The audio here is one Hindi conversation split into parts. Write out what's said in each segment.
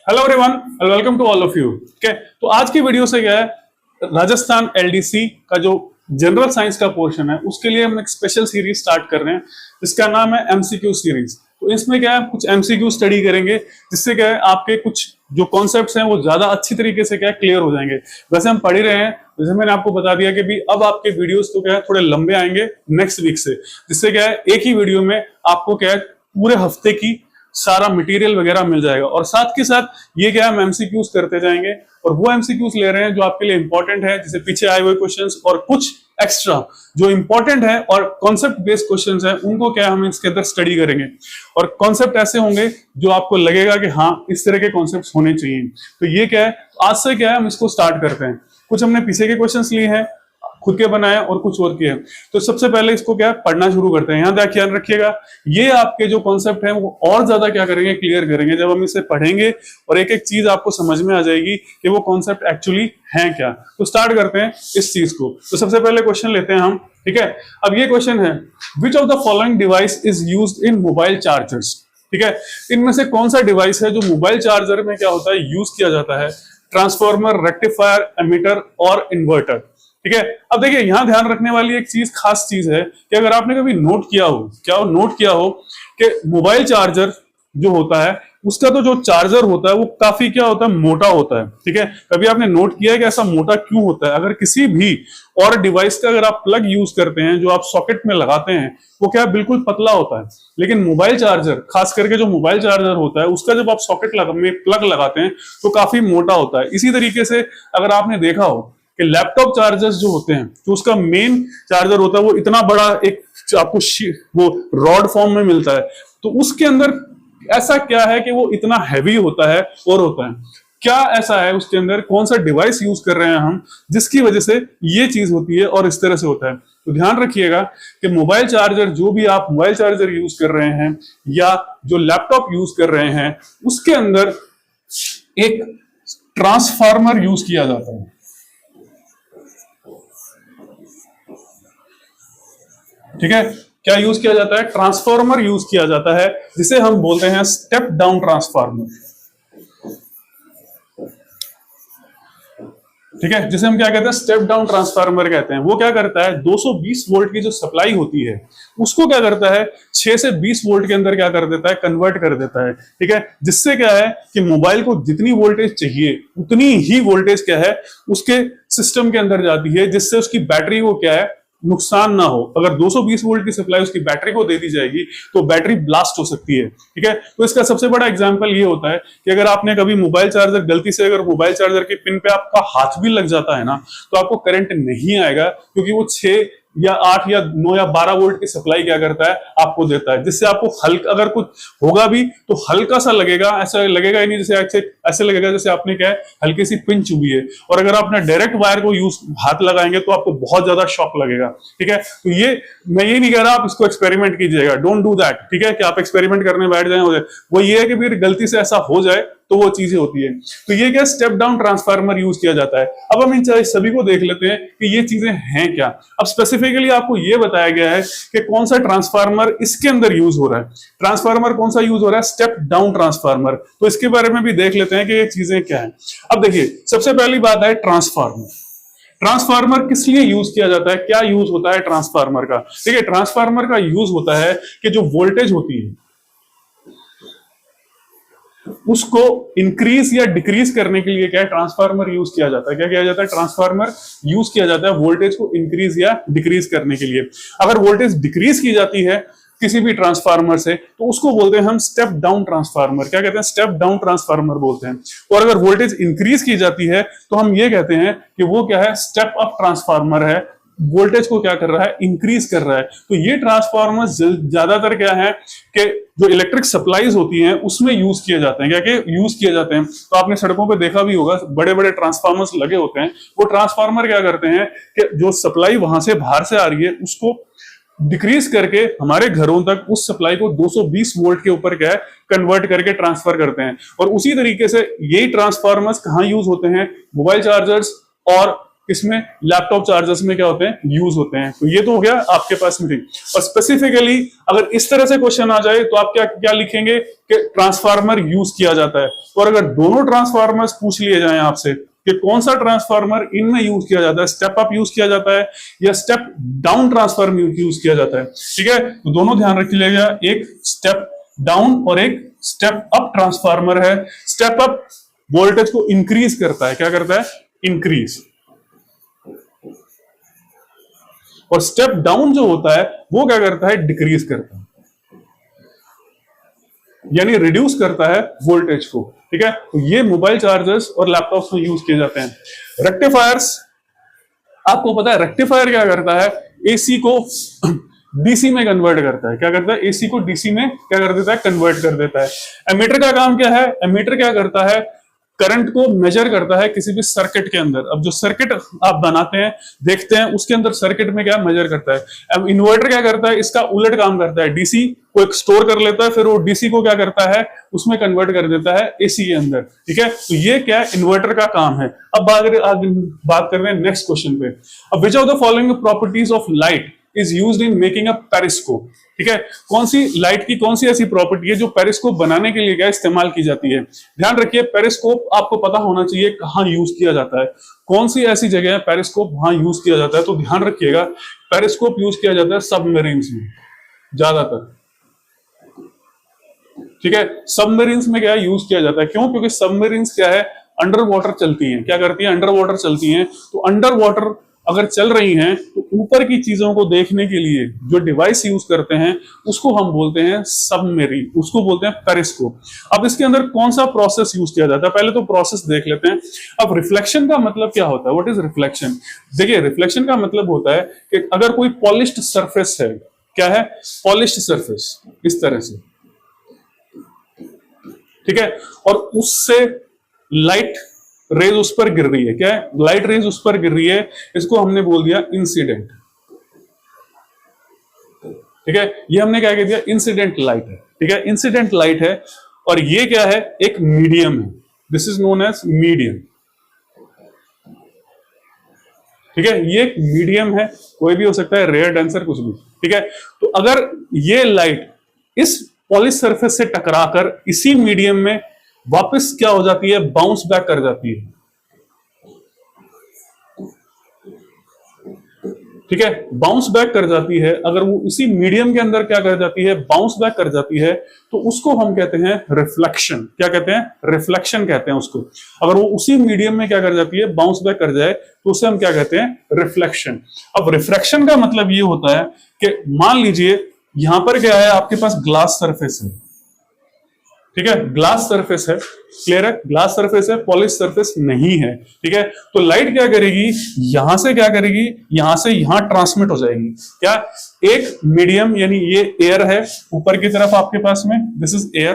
Hello everyone and welcome to all of you. Okay, तो आज की वीडियो से क्या है, राजस्थान एलडीसी का जो जनरल साइंस का पोर्शन है उसके लिए हम एक स्पेशल सीरीज स्टार्ट कर रहे हैं जिसका नाम है एमसीक्यू सीरीज। तो इसमें क्या है, कुछ एमसीक्यू स्टडी करेंगे जिससे क्या है आपके कुछ जो कॉन्सेप्ट्स हैं वो ज्यादा अच्छी तरीके से क्या है क्लियर हो जाएंगे। वैसे हम पढ़ ही रहे हैं, जैसे मैंने आपको बता दिया कि भी अब आपके वीडियोस तो क्या है थोड़े लंबे आएंगे नेक्स्ट वीक से, जिससे क्या है एक ही वीडियो में आपको क्या है पूरे हफ्ते की सारा मटेरियल वगैरह मिल जाएगा। और साथ के साथ ये क्या हम एमसीक्यूज करते जाएंगे और वो एमसीक्यूज ले रहे हैं जो आपके लिए इंपॉर्टेंट है, जैसे पीछे आए हुए क्वेश्चंस और कुछ एक्स्ट्रा जो इंपॉर्टेंट है और कॉन्सेप्ट बेस्ड क्वेश्चंस हैं उनको क्या हम इसके अंदर स्टडी करेंगे। और कॉन्सेप्ट ऐसे होंगे जो आपको लगेगा कि हाँ इस तरह के कॉन्सेप्ट होने चाहिए। तो ये क्या है, आज से क्या है हम इसको स्टार्ट करते हैं। कुछ हमने पीछे के क्वेश्चंस लिए हैं, खुद के बनाए और कुछ और किए। तो सबसे पहले इसको क्या पढ़ना शुरू करते हैं। यहाँ ख्याल रखिएगा, ये आपके जो कॉन्सेप्ट है वो और ज्यादा क्या करेंगे, क्लियर करेंगे जब हम इसे पढ़ेंगे और एक एक चीज आपको समझ में आ जाएगी कि वो कॉन्सेप्ट एक्चुअली है क्या। तो स्टार्ट करते हैं इस चीज को। तो सबसे पहले क्वेश्चन लेते हैं हम, ठीक है। अब ये क्वेश्चन है, which of the following device is used in mobile chargers. ठीक है, इनमें से कौन सा डिवाइस है जो मोबाइल चार्जर में क्या होता है यूज किया जाता है। ट्रांसफार्मर, रेक्टिफायर, एमीटर और इन्वर्टर। ठीक है, अब देखिए यहां ध्यान रखने वाली एक चीज, खास चीज है कि अगर आपने कभी नोट किया हो कि मोबाइल चार्जर जो होता है उसका तो जो चार्जर होता है वो काफी क्या होता है, मोटा होता है। ठीक है, कभी आपने नोट किया है कि ऐसा मोटा क्यों होता है। अगर किसी भी और डिवाइस का अगर आप प्लग यूज करते हैं जो आप सॉकेट में लगाते हैं वो क्या बिल्कुल पतला होता है, लेकिन मोबाइल चार्जर, खास करके जो मोबाइल चार्जर होता है उसका जब आप सॉकेट में प्लग लगाते हैं तो काफी मोटा होता है। इसी तरीके से अगर आपने देखा हो कि लैपटॉप चार्जर्स जो होते हैं तो उसका मेन चार्जर होता है वो इतना बड़ा एक आपको वो रॉड फॉर्म में मिलता है, तो उसके अंदर ऐसा क्या है कि वो इतना हैवी होता है और होता है क्या, ऐसा है उसके अंदर कौन सा डिवाइस यूज कर रहे हैं हम जिसकी वजह से ये चीज होती है और इस तरह से होता है। तो ध्यान रखिएगा कि मोबाइल चार्जर, जो भी आप मोबाइल चार्जर यूज कर रहे हैं या जो लैपटॉप यूज कर रहे हैं उसके अंदर एक ट्रांसफार्मर यूज किया जाता है। ठीक है, क्या यूज किया जाता है, ट्रांसफार्मर यूज किया जाता है जिसे हम बोलते हैं स्टेप डाउन ट्रांसफार्मर। ठीक है, जिसे हम क्या कहते हैं, स्टेप डाउन ट्रांसफार्मर कहते हैं। वो क्या करता है, 220 वोल्ट की जो सप्लाई होती है उसको क्या करता है 6 से 20 वोल्ट के अंदर क्या कर देता है, कन्वर्ट कर देता है। ठीक है, जिससे क्या है कि मोबाइल को जितनी वोल्टेज चाहिए उतनी ही वोल्टेज क्या है उसके सिस्टम के अंदर जाती है, जिससे उसकी बैटरी को क्या है नुकसान ना हो। अगर 220 वोल्ट की सप्लाई उसकी बैटरी को दे दी जाएगी तो बैटरी ब्लास्ट हो सकती है। ठीक है, तो इसका सबसे बड़ा एग्जांपल ये होता है कि अगर आपने कभी मोबाइल चार्जर गलती से अगर मोबाइल चार्जर के पिन पे आपका हाथ भी लग जाता है ना तो आपको करंट नहीं आएगा, क्योंकि वो 6 या 8 या 9 या 12 वोल्ट की सप्लाई क्या करता है आपको देता है, जिससे आपको हल्का, अगर कुछ होगा भी तो हल्का सा लगेगा, ऐसा लगेगा ही नहीं जैसे ऐसे लगेगा जैसे आपने क्या है हल्की सी पिन चुभी है। और अगर आपने डायरेक्ट वायर को हाथ लगाएंगे तो आपको बहुत ज्यादा शॉक लगेगा। ठीक है, तो ये मैं ये नहीं कह रहा आप इसको एक्सपेरिमेंट कीजिएगा, डोंट डू दैट। ठीक है, कि आप एक्सपेरिमेंट करने बैठ जाए, वो ये है कि फिर गलती से ऐसा हो जाए तो वो चीजें होती है। तो ये क्या स्टेप डाउन ट्रांसफार्मर यूज किया जाता है। अब हम इन सभी को देख लेते हैं कि ये चीजें हैं क्या। अब स्पेसिफिकली आपको ये बताया गया है कि कौन सा ट्रांसफार्मर इसके अंदर यूज हो रहा है। ट्रांसफार्मर कौन सा यूज हो रहा है, स्टेप डाउन ट्रांसफार्मर। तो इसके बारे में भी देख लेते हैं कि ये चीजें क्या है। अब देखिए सबसे पहली बात है ट्रांसफार्मर। ट्रांसफार्मर किस लिए यूज किया जाता है, क्या यूज होता है ट्रांसफार्मर का। देखिए ट्रांसफार्मर का यूज होता है कि जो वोल्टेज होती है उसको इंक्रीज या डिक्रीज करने के लिए क्या है ट्रांसफार्मर यूज किया जाता है। क्या किया जाता है, ट्रांसफार्मर यूज किया जाता है वोल्टेज को इंक्रीज या डिक्रीज करने के लिए। अगर वोल्टेज डिक्रीज की जाती है किसी भी ट्रांसफार्मर से तो उसको बोलते हैं हम स्टेप डाउन ट्रांसफार्मर। क्या कहते हैं, स्टेप डाउन ट्रांसफार्मर बोलते हैं। और अगर वोल्टेज इंक्रीज की जाती है तो हम ये कहते हैं कि वो क्या है, स्टेप अप ट्रांसफार्मर है, वोल्टेज को क्या कर रहा है, इंक्रीज कर रहा है। तो ये ट्रांसफार्मर ज्यादातर क्या है कि जो इलेक्ट्रिक सप्लाईज होती हैं उसमें यूज किए जाते हैं। क्या कि यूज किए जाते हैं, तो आपने सड़कों पे देखा भी होगा बड़े बड़े ट्रांसफार्मर्स लगे होते हैं। वो ट्रांसफार्मर क्या करते हैं कि जो सप्लाई वहां से बाहर से आ रही है उसको डिक्रीज करके हमारे घरों तक उस सप्लाई को 220 वोल्ट के ऊपर क्या है कन्वर्ट करके ट्रांसफर करते हैं। और उसी तरीके से यही ट्रांसफार्मर्स कहाँ यूज होते हैं, मोबाइल चार्जर्स और इसमें लैपटॉप चार्जर्स में क्या होते हैं, यूज होते हैं। तो ये तो हो गया आपके पास में। और स्पेसिफिकली अगर इस तरह से क्वेश्चन आ जाए तो आप क्या क्या लिखेंगे कि ट्रांसफार्मर यूज किया जाता है। और अगर दोनों ट्रांसफार्मर्स पूछ लिए जाएं आपसे कि कौन सा ट्रांसफार्मर इनमें यूज किया जाता है, स्टेप अप यूज किया जाता है या स्टेप डाउन ट्रांसफार्मर यूज किया जाता है, ठीक है, तो दोनों ध्यान रख लीजिएगा, एक स्टेप डाउन और एक स्टेप अप ट्रांसफार्मर है। स्टेप अप वोल्टेज को इंक्रीज करता है, क्या करता है, इंक्रीज। और स्टेप डाउन जो होता है वो क्या करता है, डिक्रीज करता है, यानी रिड्यूस करता है वोल्टेज को, ठीक है। तो ये मोबाइल चार्जर्स और लैपटॉप्स में यूज किए जाते हैं। रेक्टिफायर्स, आपको पता है रेक्टिफायर क्या करता है, एसी को डीसी में कन्वर्ट करता है। क्या करता है, एसी को डीसी में क्या कर देता है, कन्वर्ट कर देता है। एमीटर का काम क्या है, एमीटर क्या करता है, करंट को मेजर करता है किसी भी सर्किट के अंदर। अब जो सर्किट आप बनाते हैं, देखते हैं, उसके अंदर सर्किट में क्या मेजर करता है। अब इन्वर्टर क्या करता है, इसका उलट काम करता है, डीसी को एक स्टोर कर लेता है, फिर वो डीसी को क्या करता है, उसमें कन्वर्ट कर देता है एसी के अंदर, ठीक है। तो ये क्या है, इन्वर्टर का काम है। अब बात कर रहे हैं नेक्स्ट क्वेश्चन पे। अब which of the following properties of light is used in making a periscope, ठीक है। कौन सी लाइट की कौन सी ऐसी प्रॉपर्टी है जो पेरिस्कोप बनाने के लिए क्या इस्तेमाल की जाती है। ध्यान रखिए, पेरिस्कोप आपको पता होना चाहिए कहां यूज किया जाता है, कौन सी ऐसी जगह है पेरिस्कोप वहां यूज किया जाता है। तो ध्यान रखिएगा, पेरिस्कोप यूज किया जाता है सबमरीन्स में ज्यादातर, ठीक है। सबमरीन्स में क्या यूज किया जाता है, क्यों, क्योंकि सबमरीन्स क्या है, अंडर वाटर चलती हैं। क्या करती हैं, अंडर वाटर चलती हैं। तो अंडर वाटर अगर चल रही हैं तो ऊपर की चीजों को देखने के लिए जो डिवाइस यूज करते हैं उसको हम बोलते हैं सबमरीन, उसको बोलते हैं पेरिस्कोप। अब इसके अंदर कौन सा प्रोसेस यूज किया जाता है, पहले तो प्रोसेस देख लेते हैं। अब रिफ्लेक्शन का मतलब क्या होता है, व्हाट इज रिफ्लेक्शन। देखिए, रिफ्लेक्शन का मतलब होता है कि अगर कोई पॉलिश्ड सरफेस है, क्या है, पॉलिश्ड सरफेस, इस तरह से, ठीक है, और उससे लाइट रेज उस पर गिर रही है, क्या है, लाइट रेज उस पर गिर रही है, इसको हमने बोल दिया इंसिडेंट, ठीक है। ये हमने क्या कह दिया, इंसिडेंट लाइट है, ठीक है, इंसिडेंट लाइट है। और ये क्या है, एक मीडियम है, this is known as medium, ठीक है। ये एक मीडियम है, कोई भी हो सकता है, रेयर, डेंसर, कुछ भी, ठीक है। तो अगर ये लाइट इस पॉलिश सरफेस से टकराकर इसी मीडियम में वापस क्या हो जाती है, बाउंस बैक कर जाती है, ठीक है, बाउंस बैक कर जाती है। अगर वो इसी मीडियम के अंदर क्या कर जाती है, बाउंस बैक कर जाती है, तो उसको हम कहते हैं रिफ्लेक्शन। क्या कहते हैं, रिफ्लेक्शन कहते हैं उसको। अगर वो उसी मीडियम में क्या कर जाती है, बाउंस बैक कर जाए, तो उसे हम क्या कहते हैं, रिफ्लेक्शन। अब रिफ्लेक्शन का मतलब ये होता है कि मान लीजिए यहां पर क्या है, आपके पास ग्लास सरफेस है, ठीक है, ग्लास सरफेस है, क्लियर है, ग्लास सरफेस है, पॉलिश सरफेस नहीं है, ठीक है। तो लाइट क्या करेगी, यहां से क्या करेगी, यहां से यहां ट्रांसमिट हो जाएगी। क्या, एक मीडियम, यानी ये एयर है ऊपर की तरफ आपके पास में, दिस इज एयर,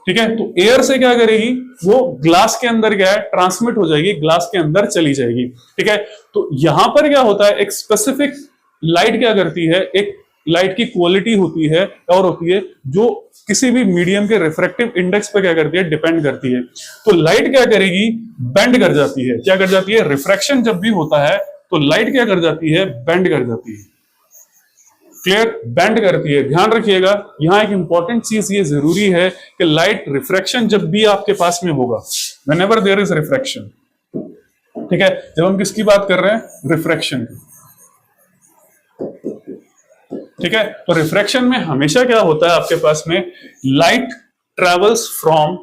ठीक है। तो एयर से क्या करेगी, वो ग्लास के अंदर क्या है, ट्रांसमिट हो जाएगी, ग्लास के अंदर चली जाएगी, ठीक है। तो यहां पर क्या होता है, एक स्पेसिफिक लाइट क्या करती है, एक लाइट की क्वालिटी होती है और होती है जो किसी भी मीडियम के रिफ्रैक्टिव इंडेक्स पे क्या करती है, डिपेंड करती है। तो लाइट क्या करेगी, बेंड कर जाती है। क्या कर जाती है, रिफ्रैक्शन जब भी होता है तो लाइट क्या कर जाती है, बेंड कर जाती है, क्लियर, बेंड करती है। ध्यान रखिएगा, यहां एक इंपॉर्टेंट चीज ये जरूरी है कि लाइट रिफ्रैक्शन जब भी आपके पास में होगा, व्हेनेवर देयर इज रिफ्रैक्शन, ठीक है, जब हम किसकी बात कर रहे हैं, रिफ्रैक्शन की, ठीक है। तो रिफ्रैक्शन में हमेशा क्या होता है आपके पास में, light travels from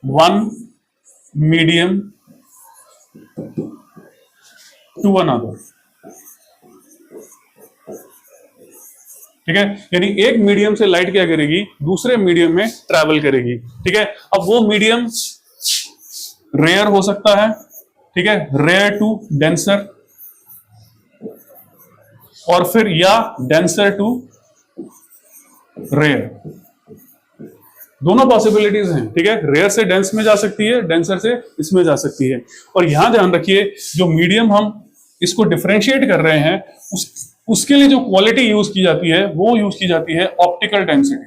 one medium to another, ठीक है, यानी एक मीडियम से लाइट क्या करेगी, दूसरे मीडियम में ट्रैवल करेगी, ठीक है। अब वो मीडियम रेयर हो सकता है, ठीक है, रेयर टू डेंसर, और फिर या डेंसर टू रेयर, दोनों पॉसिबिलिटीज हैं, ठीक है। रेयर से डेंस में जा सकती है, डेंसर से इसमें जा सकती है। और यहां ध्यान रखिए, जो मीडियम हम इसको डिफरेंशिएट कर रहे हैं, उसके लिए जो क्वालिटी यूज की जाती है वो यूज की जाती है ऑप्टिकल डेंसिटी,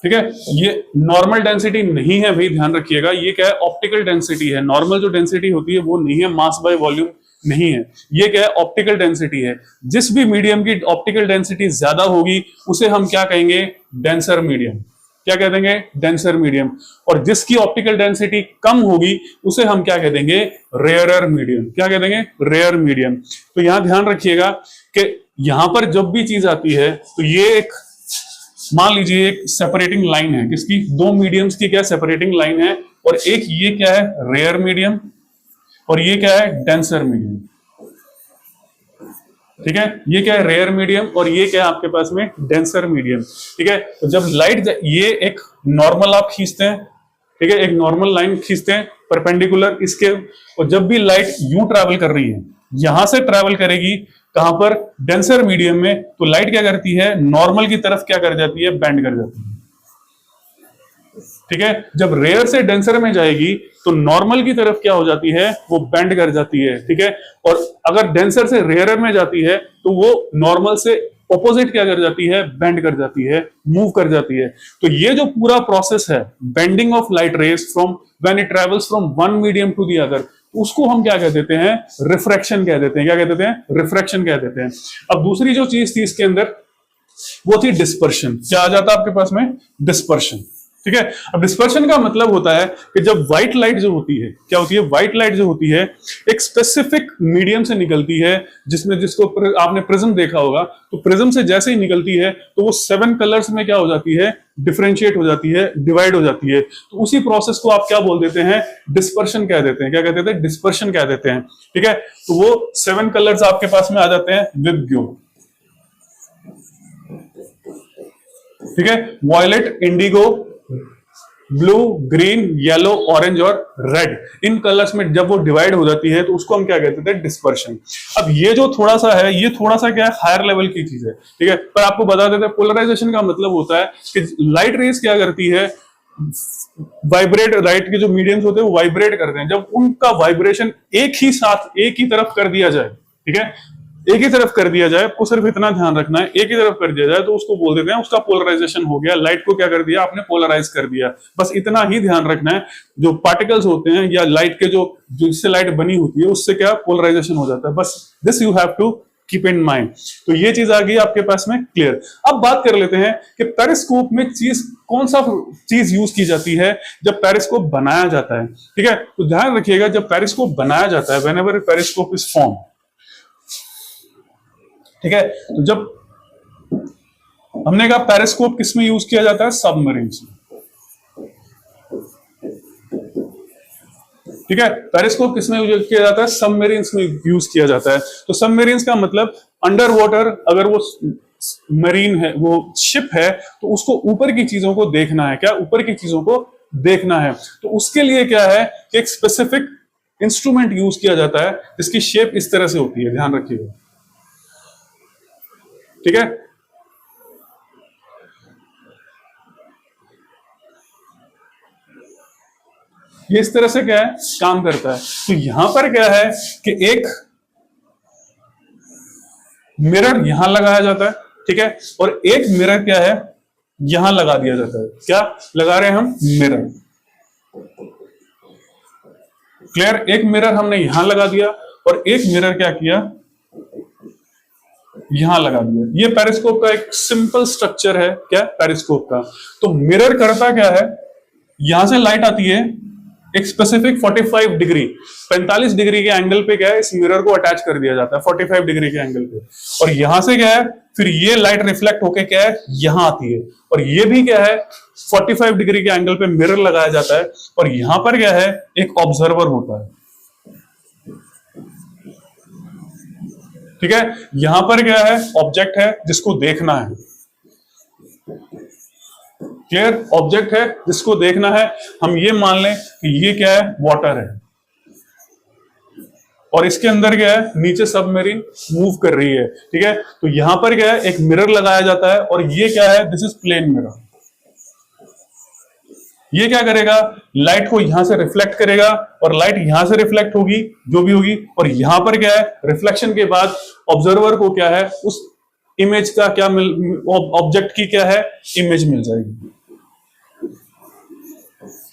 ठीक है, ये नॉर्मल डेंसिटी नहीं है भाई, ध्यान रखिएगा, ये क्या है, ऑप्टिकल डेंसिटी है। नॉर्मल जो डेंसिटी होती है वो नहीं है, मास बाय वॉल्यूम नहीं है, ये क्या है, ऑप्टिकल डेंसिटी है। जिस भी मीडियम की ऑप्टिकल डेंसिटी ज्यादा होगी उसे हम क्या कहेंगे, डेंसर मीडियम। क्या कह देंगे, डेंसर मीडियम। और जिसकी ऑप्टिकल डेंसिटी कम होगी उसे हम क्या कह देंगे, रेयरर मीडियम। क्या कह देंगे, रेयर मीडियम। तो यहां ध्यान रखिएगा कि यहां पर जब भी चीज आती है तो ये एक, मान लीजिए एक सेपरेटिंग लाइन है, किसकी, दो मीडियम्स की क्या सेपरेटिंग लाइन है, और एक ये क्या है, रेयर मीडियम, और ये क्या है, डेंसर मीडियम। ठीक है, ये क्या है, रेयर मीडियम, और ये क्या है आपके पास में, डेंसर मीडियम। ठीक है, तो जब लाइट, ये एक नॉर्मल आप खींचते हैं, ठीक है, एक नॉर्मल लाइन खींचते हैं परपेंडिकुलर इसके, और जब भी लाइट यूं ट्रैवल कर रही है, यहां से ट्रैवल करेगी कहां पर, डेंसर मीडियम में, तो लाइट क्या करती है, नॉर्मल की तरफ क्या कर जाती है, बेंड कर जाती है। ठीक है, जब रेयर से डेंसर में जाएगी तो नॉर्मल की तरफ क्या हो जाती है, वो बेंड कर जाती है। ठीक है, और अगर डेंसर से रेयर में जाती है तो वो नॉर्मल से ऑपोजिट क्या कर जाती है, बेंड कर जाती है, मूव कर जाती है। तो ये जो पूरा प्रोसेस है, bending of light rays from when it travels from one medium to the other, उसको हम क्या कह देते हैं, रिफ्रैक्शन कह देते हैं। क्या कह देते हैं, रिफ्रैक्शन कह देते हैं। अब दूसरी जो चीज थी इसके अंदर वो थी डिस्पर्शन। क्या आ जाता है आपके पास में, डिस्पर्शन। ठीक है, अब डिस्पर्शन का मतलब होता है कि जब व्हाइट लाइट जो होती है, क्या होती है, व्हाइट लाइट जो होती है एक स्पेसिफिक मीडियम से निकलती है, जिसमें जिसको आपने प्रिज्म देखा होगा, तो प्रिज्म से जैसे ही निकलती है तो वो 7 कलर्स में क्या हो जाती है, डिफरेंशिएट हो जाती है, डिवाइड हो जाती है। तो उसी प्रोसेस को आप क्या बोल देते हैं, डिस्पर्शन कह देते हैं। क्या कहते हैं, डिस्पर्शन कह देते हैं। ठीक है, तो वो 7 कलर्स आपके पास में आ जाते हैं विबग्यो। ठीक है, violet, indigo, blue, green, yellow, orange और रेड, इन कलर्स में जब वो डिवाइड हो जाती है तो उसको हम क्या कहते हैं, डिस्पर्शन। अब ये जो थोड़ा सा है, ये थोड़ा सा क्या है, हायर लेवल की चीज है। ठीक है, पर आपको बता देते हैं, पोलराइजेशन का मतलब होता है कि लाइट रेज क्या करती है, वाइब्रेट, लाइट के जो मीडियम्स होते हैं वो वाइब्रेट करते हैं। जब उनका वाइब्रेशन एक ही साथ एक ही तरफ कर दिया जाए, ठीक है, एक ही तरफ कर दिया जाए, आपको सिर्फ इतना ध्यान रखना है, एक ही तरफ कर दिया जाए तो उसको बोल देते हैं उसका पोलराइजेशन हो गया। लाइट को क्या कर दिया आपने, पोलराइज कर दिया। बस इतना ही ध्यान रखना है। जो पार्टिकल्स होते हैं या लाइट के जो जिससे लाइट बनी होती है उससे क्या पोलराइजेशन हो जाता है। बस this you have to keep in mind. तो ये चीज आ गई आपके पास में क्लियर। अब बात कर लेते हैं कि पेरिस्कोप में चीज कौन सा चीज यूज की जाती है जब पेरिस्कोप बनाया जाता है। ठीक है, तो ध्यान रखिएगा, जब पेरिस्कोप बनाया जाता है, व्हेनेवर पेरिस्कोप इज फॉर्म, ठीक है, तो जब हमने कहा पेरिस्कोप किस में यूज किया जाता है, सबमरीन्स में। ठीक है, पेरिस्कोप किस में यूज किया जाता है, सबमरीन्स में यूज किया जाता है। तो सबमरीन्स का मतलब अंडर वाटर, अगर वो मरीन है, वो शिप है, तो उसको ऊपर की चीजों को देखना है। क्या, ऊपर की चीजों को देखना है। तो उसके लिए क्या है कि एक स्पेसिफिक इंस्ट्रूमेंट यूज किया जाता है जिसकी शेप इस तरह से होती है, ध्यान रखिएगा। ठीक है, ये इस तरह से क्या है, काम करता है। तो यहां पर क्या है कि एक मिरर यहां लगाया जाता है, ठीक है, और एक मिरर क्या है, यहां लगा दिया जाता है। क्या लगा रहे हैं हम, मिरर। क्लियर, एक मिरर हमने यहां लगा दिया और एक मिरर क्या किया, यहां लगा दिया। ये पेरिस्कोप का एक सिंपल स्ट्रक्चर है। क्या, पेरिस्कोप का। तो मिरर करता क्या है, यहां से लाइट आती है, एक स्पेसिफिक 45 डिग्री 45 डिग्री के एंगल पे क्या है, इस मिरर को अटैच कर दिया जाता है 45 डिग्री के एंगल पे। और यहां से क्या है, फिर ये लाइट रिफ्लेक्ट होके क्या है, यहां आती है। और ये भी क्या है, 45 डिग्री के एंगल पे मिरर लगाया जाता है। और यहां पर क्या है, एक ऑब्जर्वर होता है। ठीक है, यहां पर क्या है, ऑब्जेक्ट है जिसको देखना है। क्लियर, ऑब्जेक्ट है जिसको देखना है। हम ये मान लें कि ये क्या है, वाटर है, और इसके अंदर क्या है, नीचे सबमरीन मूव कर रही है। ठीक है, तो यहां पर क्या है, एक मिरर लगाया जाता है, और ये क्या है, दिस इज प्लेन मिरर। ये क्या करेगा, लाइट को यहां से रिफ्लेक्ट करेगा, और लाइट यहां से रिफ्लेक्ट होगी जो भी होगी, और यहां पर क्या है, रिफ्लेक्शन के बाद ऑब्जर्वर को क्या है, उस इमेज का क्या ऑब्जेक्ट की क्या है, इमेज मिल जाएगी।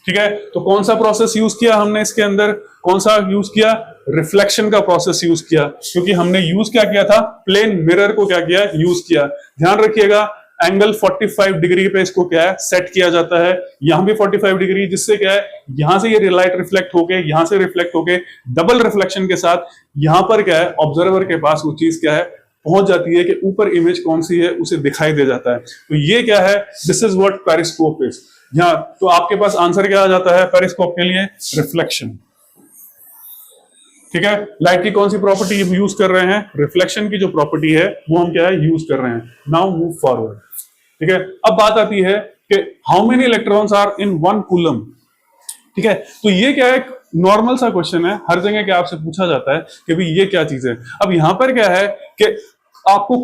ठीक है, तो कौन सा प्रोसेस यूज किया हमने इसके अंदर, कौन सा यूज किया, रिफ्लेक्शन का प्रोसेस यूज किया, क्योंकि हमने यूज क्या किया था, प्लेन मिरर को क्या किया, यूज किया। ध्यान रखिएगा एंगल 45 डिग्री पे इसको क्या है, सेट किया जाता है, यहां भी 45 डिग्री, जिससे क्या है, यहां से ये लाइट रिफ्लेक्ट होके, यहां से रिफ्लेक्ट होके डबल रिफ्लेक्शन के साथ यहां पर क्या है, ऑब्जर्वर के पास वो चीज क्या है, पहुंच जाती है कि ऊपर इमेज कौन सी है उसे दिखाई दे जाता है। तो ये क्या है, this is what periscope is. यहां तो आपके पास आंसर क्या आ जाता है पेरिस्कोप के लिए, रिफ्लेक्शन। ठीक है, लाइट की कौन सी प्रॉपर्टी यूज कर रहे हैं, रिफ्लेक्शन की जो प्रॉपर्टी है वो हम क्या है, यूज कर रहे हैं। Now move forward. ठीक है, अब बात आती है कि how many electrons are in 1 coulomb. ठीक है, तो ये क्या है, नॉर्मल सा क्वेश्चन है, हर जगह क्या आपसे पूछा जाता है कि भाई ये क्या चीज है। अब यहां पर क्या है कि आपको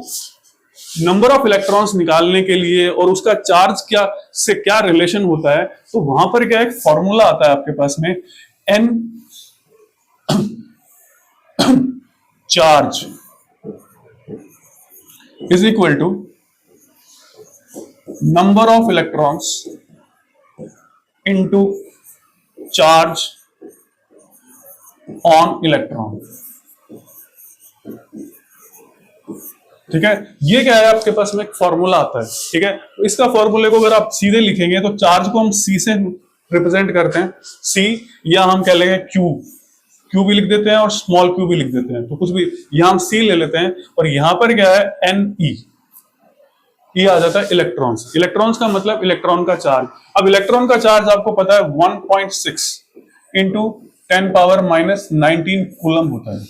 नंबर ऑफ इलेक्ट्रॉन्स निकालने के लिए और उसका चार्ज क्या से क्या रिलेशन होता है, तो वहां पर क्या एक फॉर्मूला आता है आपके पास में, n charge is equal to number of electrons into charge on electron। ठीक है, ये क्या है, आपके पास में एक फॉर्मूला आता है। ठीक है, तो इसका फॉर्मूले को अगर आप सीधे लिखेंगे तो चार्ज को हम सी से रिप्रेजेंट करते हैं, सी, या हम कह लेंगे क्यू, क्यू भी लिख देते हैं और स्मॉल क्यू भी लिख देते हैं, तो कुछ भी, यहां हम सी ले लेते हैं, और यहां पर क्या है, एन ई, ये आ जाता है इलेक्ट्रॉन्स। इलेक्ट्रॉन्स का मतलब इलेक्ट्रॉन का चार्ज। अब इलेक्ट्रॉन का चार्ज आपको पता है 1.6 इंटू 10 पावर माइनस 19 कूलम होता है।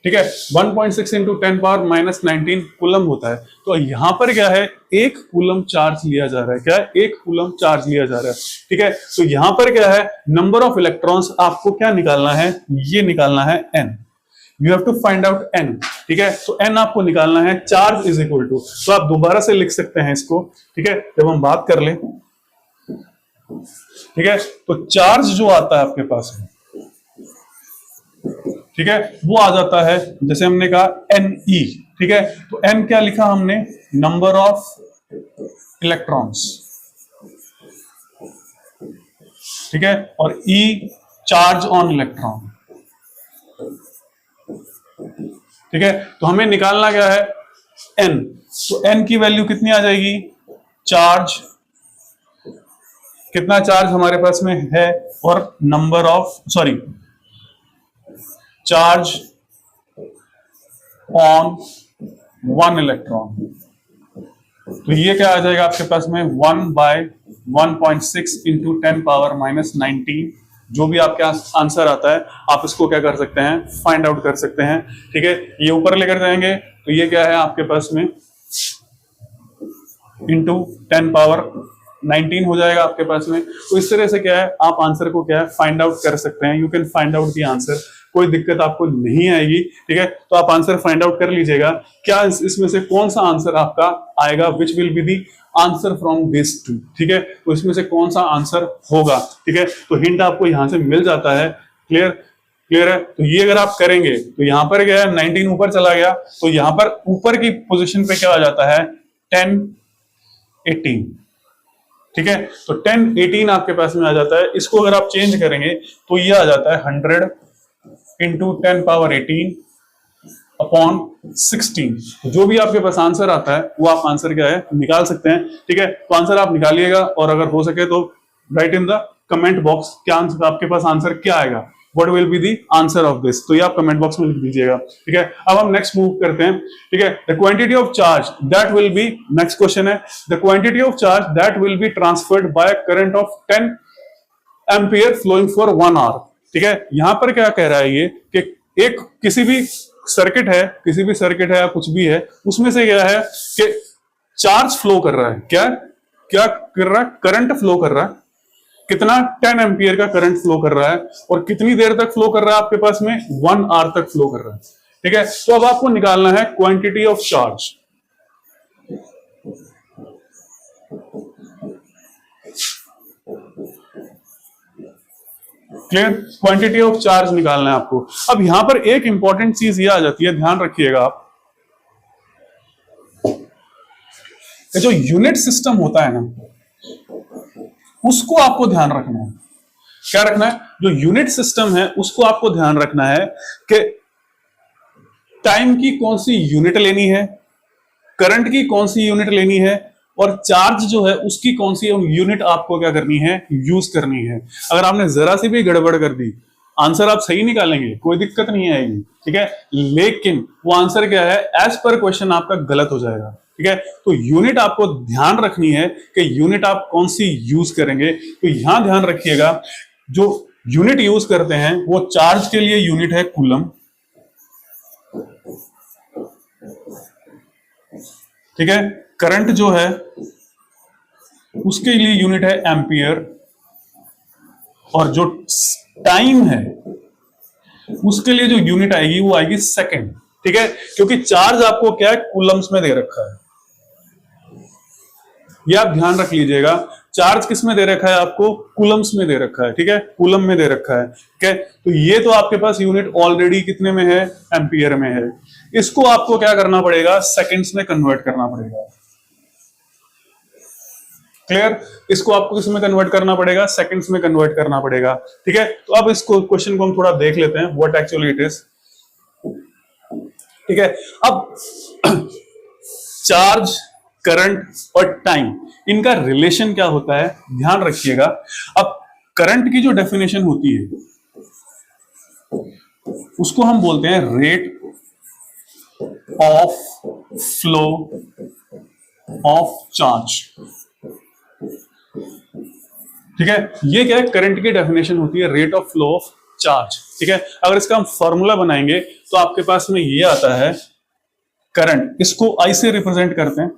ठीक है, 1.6 इंटू 10 पावर माइनस 19 कूलम होता है। तो यहां पर क्या है, 1 कूलम चार्ज लिया जा रहा है, क्या है, 1 कूलम चार्ज लिया जा रहा है। ठीक है, तो यहां पर क्या है, नंबर ऑफ इलेक्ट्रॉन्स आपको क्या निकालना है, ये निकालना है n। You have to find out n। ठीक है, तो n आपको निकालना है, चार्ज इज इक्वल टू, तो आप दोबारा से लिख सकते हैं इसको। ठीक है, जब हम बात कर लें, ठीक है, तो चार्ज जो आता है आपके पास में, ठीक है, वो आ जाता है, जैसे हमने कहा Ne। ठीक है, तो n क्या लिखा हमने, नंबर ऑफ इलेक्ट्रॉन्स। ठीक है, और E चार्ज ऑन इलेक्ट्रॉन। ठीक है, तो हमें निकालना क्या है, n। तो n की वैल्यू कितनी आ जाएगी, चार्ज, कितना चार्ज हमारे पास में है, और number of, sorry, charge on 1 electron. तो ये क्या आ जाएगा आपके पास में, 1/1.6 इंटू 10 पावर माइनस 19। जो भी आपके आंसर आता है आप इसको क्या कर सकते हैं, फाइंड आउट कर सकते हैं। ठीक है, ये ऊपर लेकर जाएंगे तो ये क्या है आपके पास में, इंटू 10 पावर 19 हो जाएगा आपके पास में। तो इस तरह से क्या है, आप आंसर को क्या है, फाइंड आउट कर सकते हैं। You can find out the answer, कोई दिक्कत आपको नहीं आएगी। ठीक है, तो आप आंसर फाइंड आउट कर लीजिएगा, क्या इसमें से कौन सा आंसर आपका आएगा, which will be the answer from this two. ठीक है, तो इसमें से कौन सा आंसर होगा। ठीक है, तो हिंट आपको यहां से मिल जाता है। क्लियर, क्लियर है। तो ये अगर आप करेंगे तो यहां पर क्या है, 19 ऊपर चला गया, तो यहां पर ऊपर की पोजीशन पे क्या आ जाता है, 10 18। ठीक है, तो 10 18 आपके पास में आ जाता है। इसको अगर आप चेंज करेंगे तो ये आ जाता है 100 इंटू 10 पावर 18 अपॉन 16। जो भी आपके पास आंसर आता है वो आप आंसर क्या है, निकाल सकते हैं। ठीक है, तो आंसर आप निकालिएगा, और अगर हो सके तो right in the comment box क्या आंसर, आपके पास आंसर क्या आएगा, what will be the answer of this. तो ये आप कमेंट बॉक्स में लिख दीजिएगा। ठीक है, अब हम नेक्स्ट मूव करते हैं। ठीक है, the quantity of charge that will be, next question है, the quantity of charge that will be transferred by current of 10 ampere flowing for 1 hour. ठीक है, यहां पर क्या कह रहा है ये कि एक किसी भी सर्किट है, किसी भी सर्किट है या कुछ भी है, उसमें से क्या है कि चार्ज फ्लो कर रहा है, क्या क्या कर रहा है, करंट फ्लो कर रहा है। कितना, 10 एम्पियर का करंट फ्लो कर रहा है, और कितनी देर तक फ्लो कर रहा है आपके पास में, 1 आवर तक फ्लो कर रहा है। ठीक है, तो अब आपको निकालना है quantity of charge. Clear, quantity of charge निकालना है आपको। अब यहां पर एक इंपॉर्टेंट चीज ये आ जाती है, ध्यान रखिएगा आप, जो यूनिट सिस्टम होता है ना, उसको आपको ध्यान रखना है। क्या रखना है? जो यूनिट सिस्टम है उसको आपको ध्यान रखना है कि टाइम की कौन सी यूनिट लेनी है, करंट की कौन सी यूनिट लेनी है, और चार्ज जो है उसकी कौन सी यूनिट आपको क्या करनी है, यूज करनी है। अगर आपने जरा सी भी गड़बड़ कर दी, आंसर आप सही निकालेंगे, कोई दिक्कत नहीं आएगी, ठीक है, लेकिन वो आंसर क्या है, एज पर क्वेश्चन आपका गलत हो जाएगा, ठीक है। तो यूनिट आपको ध्यान रखनी है कि यूनिट आप कौन सी यूज करेंगे। तो यहां ध्यान रखिएगा, जो यूनिट यूज करते हैं वो चार्ज के लिए यूनिट है कूलम, ठीक है। करंट जो है उसके लिए यूनिट है एम्पियर, और जो टाइम है उसके लिए जो यूनिट आएगी वो आएगी सेकंड, ठीक है। क्योंकि चार्ज आपको क्या है, कूलम्स में दे रखा है, ये आप ध्यान रख लीजिएगा। चार्ज किस में दे रखा है आपको, कूलम्स में दे रखा है, ठीक है, कूलम में दे रखा है, ठीक है। तो ये तो आपके पास यूनिट ऑलरेडी कितने में है, एम्पियर में है। इसको आपको क्या करना पड़ेगा, सेकंड्स में कन्वर्ट करना पड़ेगा। क्लियर? इसको आपको किस में कन्वर्ट करना पड़ेगा, सेकंड्स में कन्वर्ट करना पड़ेगा, ठीक है। तो अब इसको क्वेश्चन को हम थोड़ा देख लेते हैं, व्हाट एक्चुअली इट इज, ठीक है। अब चार्ज, करंट और टाइम, इनका रिलेशन क्या होता है, ध्यान रखिएगा। अब करंट की जो डेफिनेशन होती है उसको हम बोलते हैं rate of flow of charge, ठीक है। ये क्या है, करंट की डेफिनेशन होती है rate of flow of charge, ठीक है। अगर इसका हम फॉर्मूला बनाएंगे तो आपके पास में ये आता है, करंट इसको आई से रिप्रेजेंट करते हैं,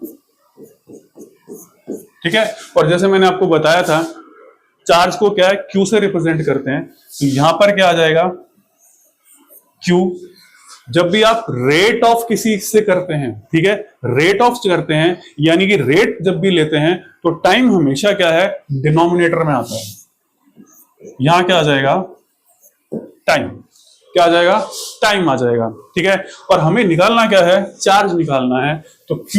ठीक है। और जैसे मैंने आपको बताया था, चार्ज को क्या है, क्यू से रिप्रेजेंट करते हैं। तो यहां पर क्या आ जाएगा, क्यू। जब भी आप रेट ऑफ किसी से करते हैं, ठीक है, रेट ऑफ करते हैं, यानी कि रेट जब भी लेते हैं तो टाइम हमेशा क्या है, डिनोमिनेटर में आता है। यहां क्या आ जाएगा, टाइम, क्या आ जाएगा, टाइम आ जाएगा, ठीक है। और हमें निकालना क्या है, चार्ज निकालना है। तो Q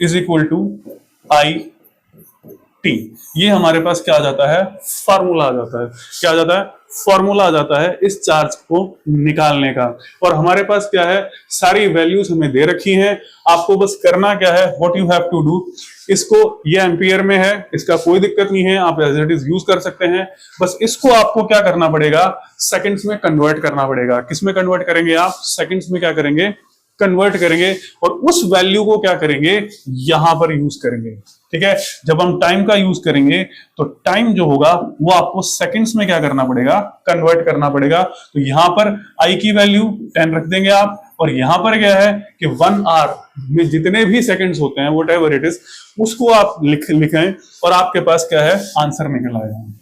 is equal to I T, ये हमारे पास क्या आ जाता है, फॉर्मूला आ जाता है। क्या आ जाता है, फॉर्मूला आ जाता है इस चार्ज को निकालने का। और हमारे पास क्या है, सारी वैल्यूज हमें दे रखी हैं, आपको बस करना क्या है, what you have to do, इसको, ये एम्पियर में है, इसका कोई दिक्कत नहीं है, आप एज इट इज यूज कर सकते हैं। बस इसको आपको क्या करना पड़ेगा, सेकंड्स में कन्वर्ट करना पड़ेगा। किस में कन्वर्ट करेंगे आप, सेकंड्स में क्या करेंगे, कन्वर्ट करेंगे, और उस वैल्यू को क्या करेंगे, यहां पर यूज करेंगे, ठीक है। जब हम टाइम का यूज करेंगे तो टाइम जो होगा वो आपको सेकंड्स में क्या करना पड़ेगा, कन्वर्ट करना पड़ेगा। तो यहां पर आई की वैल्यू 10 रख देंगे आप, और यहां पर क्या है कि 1 आवर में जितने भी सेकंड्स होते हैं, व्हाटएवर इट इज, उसको आप लिखें, और आपके पास क्या है, आंसर निकल आएगा।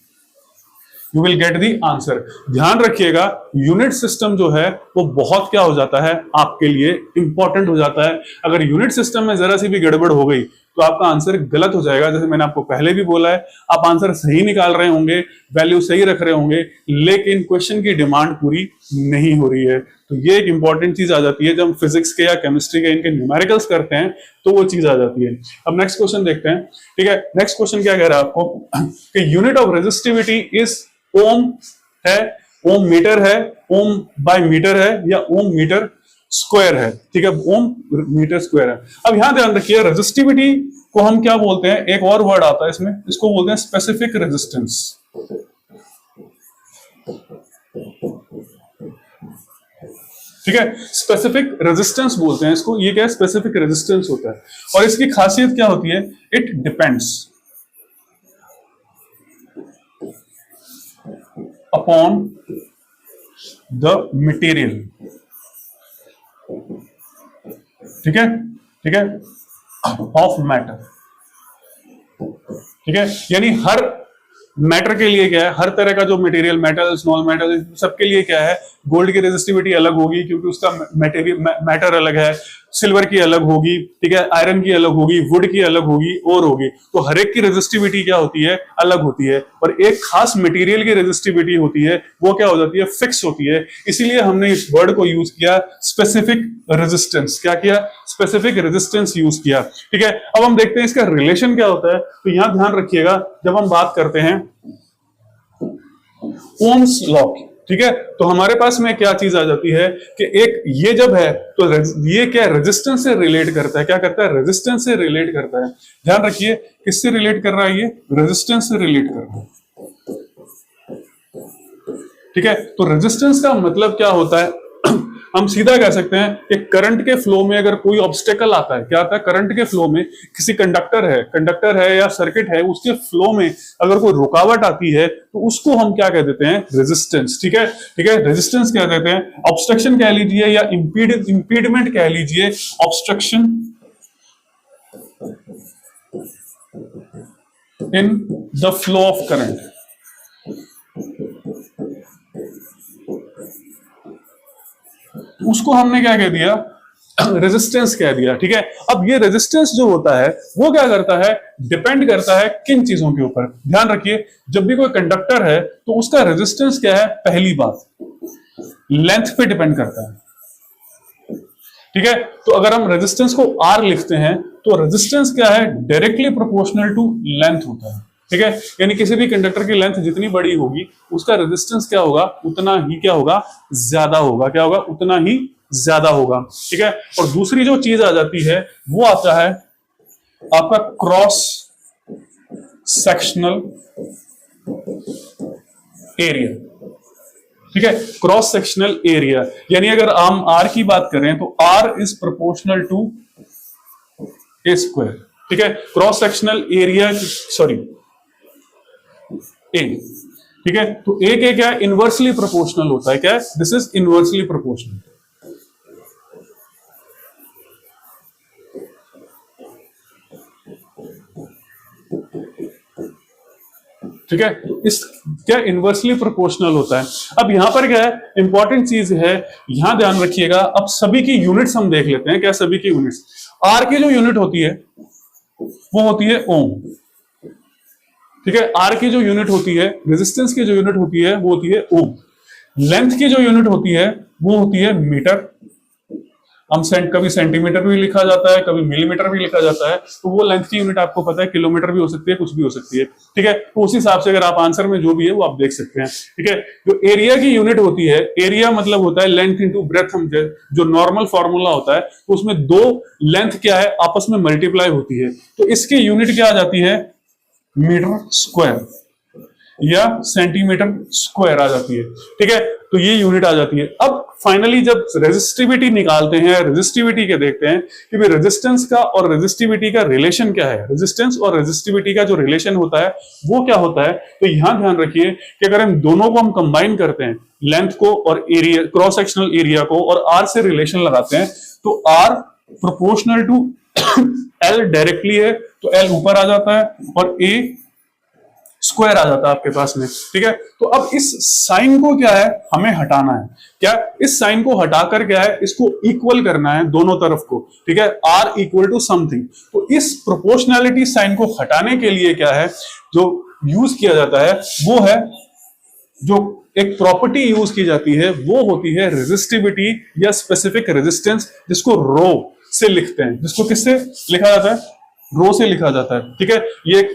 You will get the answer. ध्यान रखिएगा, यूनिट सिस्टम जो है वो बहुत क्या हो जाता है, आपके लिए इंपॉर्टेंट हो जाता है। अगर यूनिट सिस्टम में जरा सी भी गड़बड़ हो गई तो आपका आंसर गलत हो जाएगा। जैसे मैंने आपको पहले भी बोला है, आप आंसर सही निकाल रहे होंगे, वैल्यू सही रख रहे होंगे, लेकिन क्वेश्चन की डिमांड पूरी नहीं हो रही है। तो ये एक इंपॉर्टेंट चीज आ जाती है, जब हम फिजिक्स के या केमिस्ट्री के इनके न्यूमेरिकल्स करते हैं तो वो चीज आ जाती है। अब नेक्स्ट क्वेश्चन देखते हैं, ठीक है। नेक्स्ट क्वेश्चन क्या कह रहा है आपको कि यूनिट ऑफ रेजिस्टिविटी इज ओम है, ओम मीटर है, ओम बाय मीटर है, या ओम मीटर स्क्वायर है, ठीक है, ओम मीटर स्क्वायर है। अब यहां ध्यान रखिए, रेजिस्टिविटी को हम क्या बोलते हैं, एक और वर्ड आता है इसमें, इसको बोलते हैं स्पेसिफिक रेजिस्टेंस, ठीक है। स्पेसिफिक रेजिस्टेंस बोलते हैं इसको। ये क्या है, स्पेसिफिक रेजिस्टेंस होता है, और इसकी खासियत क्या होती है, it depends upon the material, ठीक है, ठीक है, ऑफ मैटर, ठीक है। यानी हर मैटर के लिए क्या है, हर तरह का जो मटेरियल, मेटल, स्मॉल मेटल, सबके लिए क्या है, गोल्ड की रेजिस्टिविटी अलग होगी क्योंकि उसका मटेरियल मैटर अलग है। सिल्वर की अलग होगी, ठीक है, आयरन की अलग होगी, वुड की अलग होगी और होगी। तो हर एक की रेजिस्टिविटी क्या होती है, अलग होती है। और एक खास मटेरियल की रेजिस्टिविटी होती है, वो क्या हो जाती है, फिक्स होती है। इसीलिए हमने इस वर्ड को यूज किया स्पेसिफिक रेजिस्टेंस। क्या किया, स्पेसिफिक रेजिस्टेंस यूज किया, ठीक है। अब हम देखते हैं इसका रिलेशन क्या होता है। तो यहां ध्यान रखिएगा, जब हम बात करते हैं ओम्स लॉ की, ठीक है, तो हमारे पास में क्या चीज आ जाती है कि एक ये जब है तो ये क्या रेजिस्टेंस से रिलेट करता है, क्या करता है, रेजिस्टेंस से रिलेट करता है। ध्यान रखिए किससे रिलेट कर रहा है, ये रेजिस्टेंस से रिलेट कर रहा है, ठीक है। तो रेजिस्टेंस का मतलब क्या होता है, हम सीधा कह सकते हैं कि करंट के फ्लो में अगर कोई ऑब्स्टेकल आता है, क्या आता है, करंट के फ्लो में किसी कंडक्टर है या सर्किट है, उसके फ्लो में अगर कोई रुकावट आती है तो उसको हम क्या कह देते हैं, रेजिस्टेंस, ठीक है, ठीक है, रेजिस्टेंस कह देते हैं। ऑब्स्ट्रक्शन कह लीजिए या इंपीडमेंट कह लीजिए, obstruction in the flow of current. उसको हमने क्या कह दिया, रेजिस्टेंस कह दिया, ठीक है। अब ये रेजिस्टेंस जो होता है वो क्या करता है, डिपेंड करता है किन चीजों के ऊपर। ध्यान रखिए, जब भी कोई कंडक्टर है तो उसका रेजिस्टेंस क्या है, पहली बात लेंथ पे डिपेंड करता है, ठीक है। तो अगर हम रेजिस्टेंस को R लिखते हैं तो रेजिस्टेंस क्या है, डायरेक्टली प्रोपोर्शनल टू लेंथ होता है, ठीक है। यानी किसी भी कंडक्टर की लेंथ जितनी बड़ी होगी उसका रेजिस्टेंस क्या होगा, उतना ही क्या होगा, ज्यादा होगा, क्या होगा, उतना ही ज्यादा होगा, ठीक है। और दूसरी जो चीज आ जाती है वो आता है आपका क्रॉस सेक्शनल एरिया, ठीक है, क्रॉस सेक्शनल एरिया। यानी अगर हम R की बात करें तो R is proportional to A square, ठीक है। Cross sectional area, sorry A, ठीक है। तो ए के क्या इनवर्सली प्रोपोर्शनल होता है, क्या, दिस इज इनवर्सली प्रोपोर्शनल, ठीक है। तो इस क्या इनवर्सली प्रोपोर्शनल होता है। अब यहां पर क्या है, इंपॉर्टेंट चीज है, यहां ध्यान रखिएगा। अब सभी की यूनिट्स हम देख लेते हैं, क्या सभी की यूनिट्स। आर की जो यूनिट होती है वो होती है ओम, ठीक है। आर की जो यूनिट होती है, रेजिस्टेंस की जो यूनिट होती है वो होती है ओम। लेंथ की जो यूनिट होती है वो होती है मीटर। हम कभी सेंटीमीटर भी लिखा जाता है, कभी मिलीमीटर भी लिखा जाता है। तो वो लेंथ की यूनिट आपको पता है, किलोमीटर भी हो सकती है, कुछ भी हो सकती है, ठीक है। तो उस हिसाब से अगर आप आंसर में जो भी है वो आप देख सकते हैं, ठीक है। जो एरिया की यूनिट होती है, एरिया मतलब होता है लेंथ इंटू ब्रेथ। हम जो नॉर्मल फॉर्मूला होता है तो उसमें दो लेंथ क्या है, आपस में मल्टीप्लाई होती है। तो इसकी यूनिट क्या आ जाती है, मीटर स्क्वायर या सेंटीमीटर स्क्वायर आ जाती है, ठीक है। तो ये यूनिट आ जाती है। अब फाइनली जब रेजिस्टिविटी निकालते हैं, रेजिस्टिविटी के देखते हैं कि भाई रेजिस्टेंस का और रेजिस्टिविटी का रिलेशन क्या है। रेजिस्टेंस और रेजिस्टिविटी का जो रिलेशन होता है वो क्या होता है। तो यहां ध्यान रखिए कि अगर इन दोनों को हम कंबाइन करते हैं, लेंथ को और एरिया, क्रॉस सेक्शनल एरिया को, और आर से रिलेशन लगाते हैं, तो R proportional to L directly है, तो एल ऊपर आ जाता है और ए स्क्वायर आ जाता है आपके पास में, ठीक है। तो अब इस साइन को क्या है, हमें हटाना है। क्या, इस साइन को हटाकर क्या है, इसको इक्वल करना है दोनों तरफ को, ठीक है। R equal to something. तो इस प्रोपोर्शनैलिटी साइन को हटाने के लिए क्या है जो यूज किया जाता है, वो है, जो एक प्रॉपर्टी यूज की जाती है वो होती है रेजिस्टिविटी या स्पेसिफिक रेजिस्टेंस, जिसको रो से लिखते हैं। जिसको किससे लिखा जाता है, रो से लिखा जाता है, ठीक है। ये एक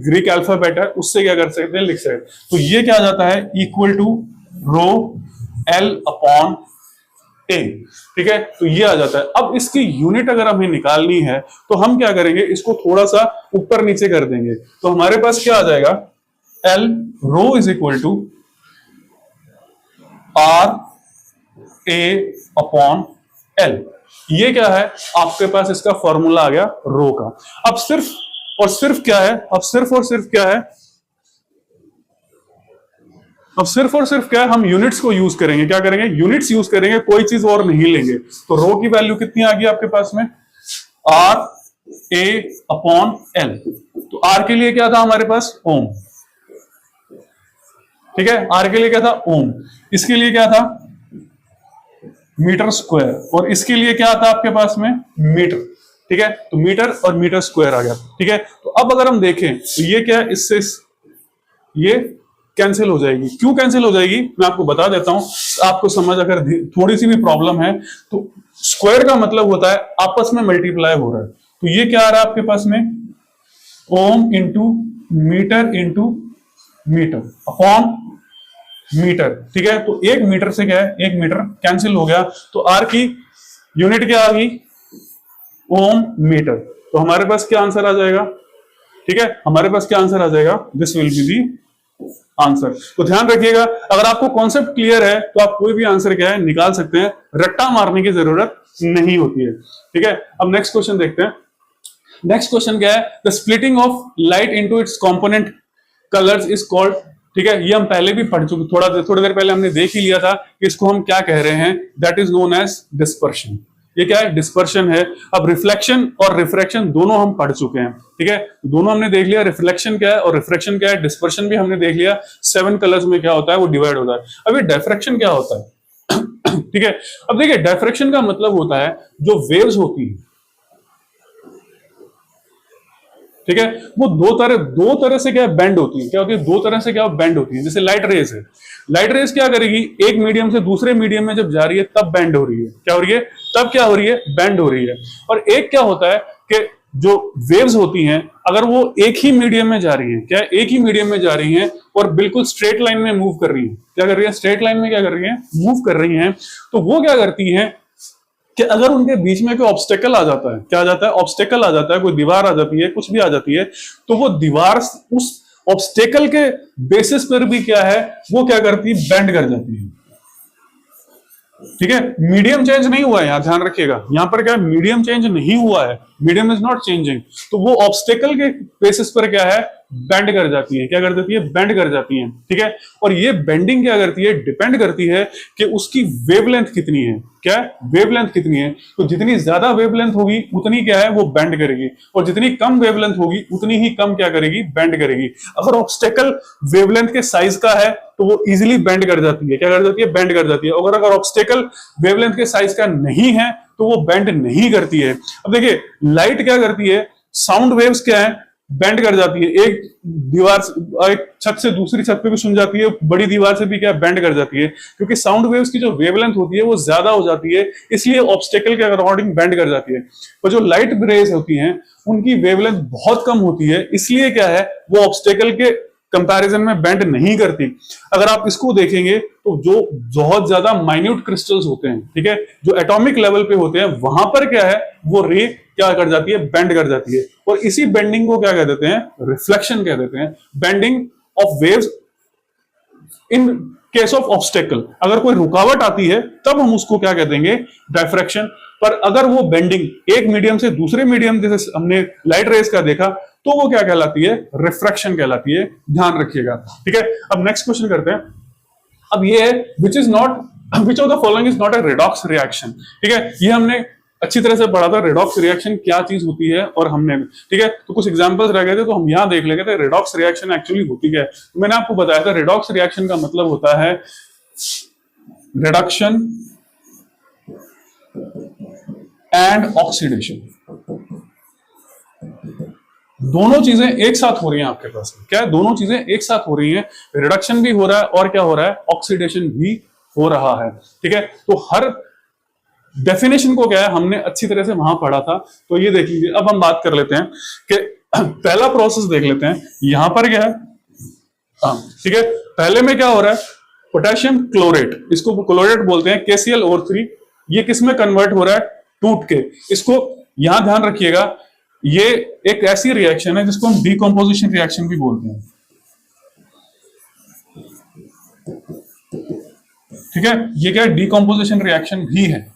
ग्रीक अल्फाबेट है, उससे क्या कर सकते हैं, लिख सकते हैं। तो ये क्या आ जाता है, equal to rho L upon A, ठीक है। तो ये आ जाता है। अब इसकी यूनिट अगर हमें निकालनी है तो हम क्या करेंगे, इसको थोड़ा सा ऊपर नीचे कर देंगे। तो हमारे पास क्या आ जाएगा, L rho is equal to R A upon L. ये क्या है, आपके पास इसका फॉर्मूला आ गया रो का। अब सिर्फ और सिर्फ क्या है, अब सिर्फ और सिर्फ क्या है, अब सिर्फ और सिर्फ क्या है, हम यूनिट्स को यूज करेंगे। क्या करेंगे, यूनिट्स यूज करेंगे, कोई चीज और नहीं लेंगे। तो रो की वैल्यू कितनी आ गई आपके पास में, आर ए अपॉन एल। तो आर के लिए क्या था हमारे पास, ओम, ठीक है। आर के लिए क्या था, ओम। इसके लिए क्या था, मीटर स्क्वायर, और इसके लिए क्या आता है आपके पास में, मीटर। ठीक है, तो मीटर और मीटर स्क्वायर आ गया। ठीक है, तो अब अगर हम देखें तो ये क्या है, इससे ये कैंसिल हो जाएगी। क्यों कैंसिल हो जाएगी मैं आपको बता देता हूं, आपको समझ अगर थोड़ी सी भी प्रॉब्लम है तो स्क्वायर का मतलब होता है आपस में मल्टीप्लाई हो रहा है। तो ये क्या आ रहा है आपके पास में, ohm into metre upon metre. ठीक है, तो एक मीटर से क्या है, एक मीटर कैंसिल हो गया, तो आर की यूनिट क्या आ गई, ओम मीटर। तो हमारे पास क्या आंसर आ जाएगा, ठीक है, हमारे पास क्या आंसर आ जाएगा, this will be the answer. तो ध्यान रखिएगा, अगर आपको कॉन्सेप्ट क्लियर है तो आप कोई भी आंसर क्या है निकाल सकते हैं, रट्टा मारने की जरूरत नहीं होती है। ठीक है, अब नेक्स्ट क्वेश्चन देखते हैं। नेक्स्ट क्वेश्चन क्या है, the splitting of light into its component colours is called. ठीक है, ये हम पहले भी पढ़ चुके, थोड़ी देर पहले हमने देख ही लिया था कि इसको हम क्या कह रहे हैं, that is known as dispersion. ये क्या है, डिस्पर्शन है। अब रिफ्लेक्शन और रिफ्रैक्शन दोनों हम पढ़ चुके हैं। ठीक है, दोनों हमने देख लिया, रिफ्लेक्शन क्या है और रिफ्रैक्शन क्या है, डिस्पर्शन भी हमने देख लिया, 7 कलर्स में क्या होता है वो डिवाइड होता है। अब ये डिफ्रैक्शन क्या होता है ठीक है, अब देखिए डिफ्रैक्शन का मतलब होता है जो वेव्स होती है, ठीक है, वो दो तरह से क्या बेंड होती है, क्या होती है, दो तरह से क्या बेंड होती है। जैसे लाइट रेज है, लाइट रेज क्या करेगी, एक मीडियम से दूसरे मीडियम में जब जा रही है तब बेंड हो रही है, क्या हो रही है, तब क्या हो रही है, बेंड हो रही है। और एक क्या होता है कि जो वेव्स होती हैं अगर वो एक ही मीडियम में जा रही है, क्या एक ही मीडियम में जा रही हैं और बिल्कुल स्ट्रेट लाइन में मूव कर रही है, क्या कर रही है, स्ट्रेट लाइन में क्या कर रही है, मूव कर रही है, तो वो क्या करती है कि अगर उनके बीच में कोई ऑब्स्टेकल आ जाता है, क्या आ जाता है, ऑब्स्टेकल आ जाता है, कोई दीवार आ जाती है, कुछ भी आ जाती है, तो वो दीवार उस ऑब्स्टेकल के बेसिस पर भी क्या है, वो क्या करती है, बेंड कर जाती है। ठीक है, मीडियम चेंज नहीं हुआ है, यहां ध्यान रखिएगा, यहां पर क्या है, मीडियम चेंज नहीं हुआ है, मीडियम इज नॉट चेंजिंग, तो वो ऑब्स्टेकल के बेसिस पर क्या है, बेंड कर जाती है, क्या कर देती है, बेंड कर जाती है। ठीक है, और ये बेंडिंग क्या करती है, डिपेंड करती है कि उसकी वेवलेंथ कितनी है, क्या वेवलेंथ कितनी है, तो जितनी ज्यादा वेवलेंथ होगी उतनी क्या है वो बेंड करेगी, और जितनी कम वेवलेंथ होगी उतनी ही कम क्या करेगी, बेंड करेगी। अगर ऑब्स्टेकल वेवलेंथ के साइज का है तो वो इजीली बेंड कर जाती है, क्या कर जाती है, बेंड कर जाती है। अगर ऑब्स्टेकल वेवलेंथ के साइज का नहीं है तो वो बेंड नहीं करती है। अब देखिए लाइट क्या करती है, साउंड वेव्स क्या है, बेंड कर जाती है, एक दीवार, एक छत से दूसरी छत पे भी सुन जाती है, बड़ी दीवार से भी क्या बेंड कर जाती है, क्योंकि साउंड वेव्स की जो वेवलेंथ होती है वो ज्यादा हो जाती है, इसलिए ऑब्स्टेकल के अकॉर्डिंग बेंड कर जाती है। और जो लाइट रेज होती हैं उनकी वेवलेंथ बहुत कम होती है, इसलिए क्या है वो ऑब्स्टेकल के कंपैरिजन में बेंड नहीं करती। अगर आप इसको देखेंगे तो जो बहुत ज्यादा माइन्यूट क्रिस्टल्स होते हैं, ठीक है, जो एटॉमिक लेवल पे होते हैं, वहां पर क्या है वो रे क्या कर जाती है, बेंड कर जाती है, और इसी बेंडिंग को क्या कह देते हैं, रिफ्लेक्शन कह देते हैं, bending of waves in case of obstacle. अगर कोई रुकावट आती है तब हम उसको क्या कह देंगे, डायफ्रैक्शन। पर अगर वो बेंडिंग एक मीडियम से दूसरे मीडियम, जैसे हमने लाइट रेज का देखा, तो वो क्या कहलाती है, रिफ्रैक्शन कहलाती है, ध्यान रखिएगा। ठीक है, अब नेक्स्ट क्वेश्चन करते हैं। अब ये है which of the following is not a redox reaction. ठीक है, ये हमने अच्छी तरह से पढ़ा था, रेडॉक्स रिएक्शन क्या चीज होती है, और हमने, ठीक है, तो कुछ एग्जांपल्स रह गए थे तो हम यहां देख लेंगे थे रेडॉक्स रिएक्शन एक्चुअली होती क्या है। तो मैंने आपको बताया था रेडॉक्स रिएक्शन का मतलब होता है रिडक्शन एंड ऑक्सीडेशन, दोनों चीजें एक साथ हो रही हैं आपके पास, क्या है, दोनों चीजें एक साथ हो रही हैं, रिडक्शन भी हो रहा है और क्या हो रहा है, ऑक्सीडेशन भी हो रहा है। ठीक है, तो हर डेफिनेशन को क्या है हमने अच्छी तरह से वहां पढ़ा था, तो ये देख लीजिए। अब हम बात कर लेते हैं कि पहला प्रोसेस देख लेते हैं, यहां पर क्या है, ठीक है, पहले में क्या हो रहा है, पोटेशियम क्लोरेट, इसको क्लोरेट बोलते हैं, KClO3, ये किस में कन्वर्ट हो रहा है, टूट के। इसको यहां ध्यान रखिएगा, ये एक ऐसी रिएक्शन है जिसको हम डीकंपोजिशन रिएक्शन भी बोलते हैं। ठीक है, ये क्या है, डीकंपोजिशन रिएक्शन भी है,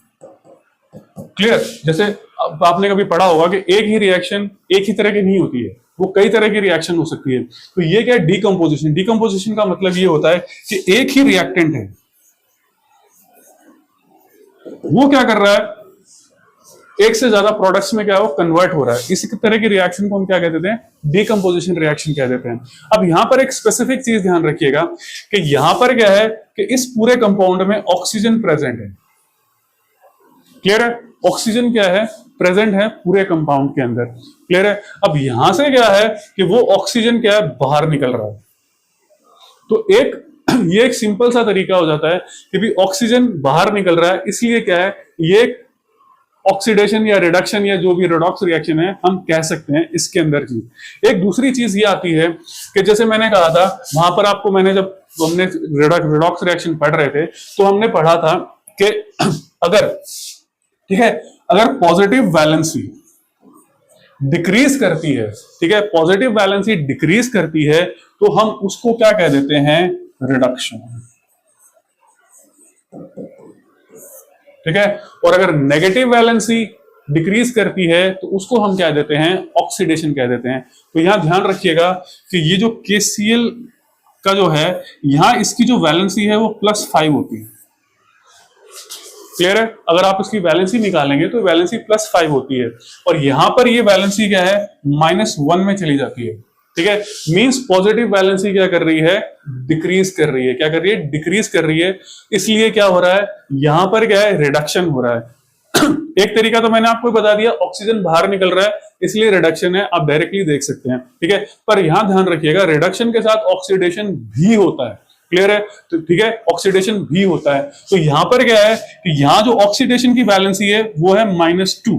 क्लियर। जैसे आपने कभी पढ़ा होगा कि एक ही रिएक्शन एक ही तरह की नहीं होती है, वो कई तरह की रिएक्शन हो सकती है। तो ये क्या है, डीकंपोजिशन। डीकंपोजिशन का मतलब ये होता है कि एक ही रिएक्टेंट है, वो क्या कर रहा है, एक से ज्यादा प्रोडक्ट्स में क्या है वो कन्वर्ट हो रहा है। इसी तरह की रिएक्शन को हम क्या कह देते हैं, डीकंपोजिशन रिएक्शन कह देते हैं। अब यहां पर एक स्पेसिफिक चीज ध्यान रखिएगा कि यहां पर क्या है कि इस पूरे कंपाउंड में ऑक्सीजन प्रेजेंट है, क्लियर है? ऑक्सीजन क्या है, प्रेजेंट है पूरे कंपाउंड के अंदर। क्लियर है? अब यहां से क्या है कि वो ऑक्सीजन क्या है, बाहर निकल रहा है। तो ये एक सिंपल सा तरीका हो जाता है कि भी ऑक्सीजन बाहर निकल रहा है, इसलिए क्या है, ये ऑक्सीडेशन या रिडक्शन या जो भी रेडॉक्स रिएक्शन है हम कह सकते हैं इसके अंदर चीज। एक दूसरी चीज ये आती है कि जैसे मैंने कहा था वहां पर आपको, मैंने जब हमने रेडॉक्स रिएक्शन पढ़ रहे थे तो हमने पढ़ा था कि अगर, ठीक है, अगर पॉजिटिव वैलेंसी डिक्रीज करती है, ठीक है, पॉजिटिव वैलेंसी डिक्रीज करती है तो हम उसको क्या कह देते हैं, रिडक्शन। ठीक है, और अगर नेगेटिव वैलेंसी डिक्रीज करती है तो उसको हम क्या देते हैं, ऑक्सीडेशन कह देते हैं। तो यहां ध्यान रखिएगा कि ये जो KCl का जो है, यहां इसकी जो वैलेंसी है वो +5 होती है। क्लियर है? अगर आप इसकी वैलेंसी निकालेंगे तो वैलेंसी +5 होती है, और यहां पर ये वैलेंसी क्या है, -1 में चली जाती है। ठीक है, मींस पॉजिटिव वैलेंसी क्या कर रही है, डिक्रीज कर रही है। क्या कर रही है, डिक्रीज कर रही है। इसलिए क्या हो रहा है, यहां पर क्या है, रिडक्शन हो रहा है। एक तरीका तो मैंने आपको बता दिया, ऑक्सीजन बाहर निकल रहा है इसलिए रिडक्शन है, आप डायरेक्टली देख सकते हैं। ठीक है, पर यहां ध्यान रखिएगा रिडक्शन के साथ ऑक्सीडेशन भी होता है। क्लियर है? तो ठीक है, ऑक्सीडेशन भी होता है। तो यहां पर क्या है कि यहां जो ऑक्सीडेशन की वैलेंसी है वो है -2।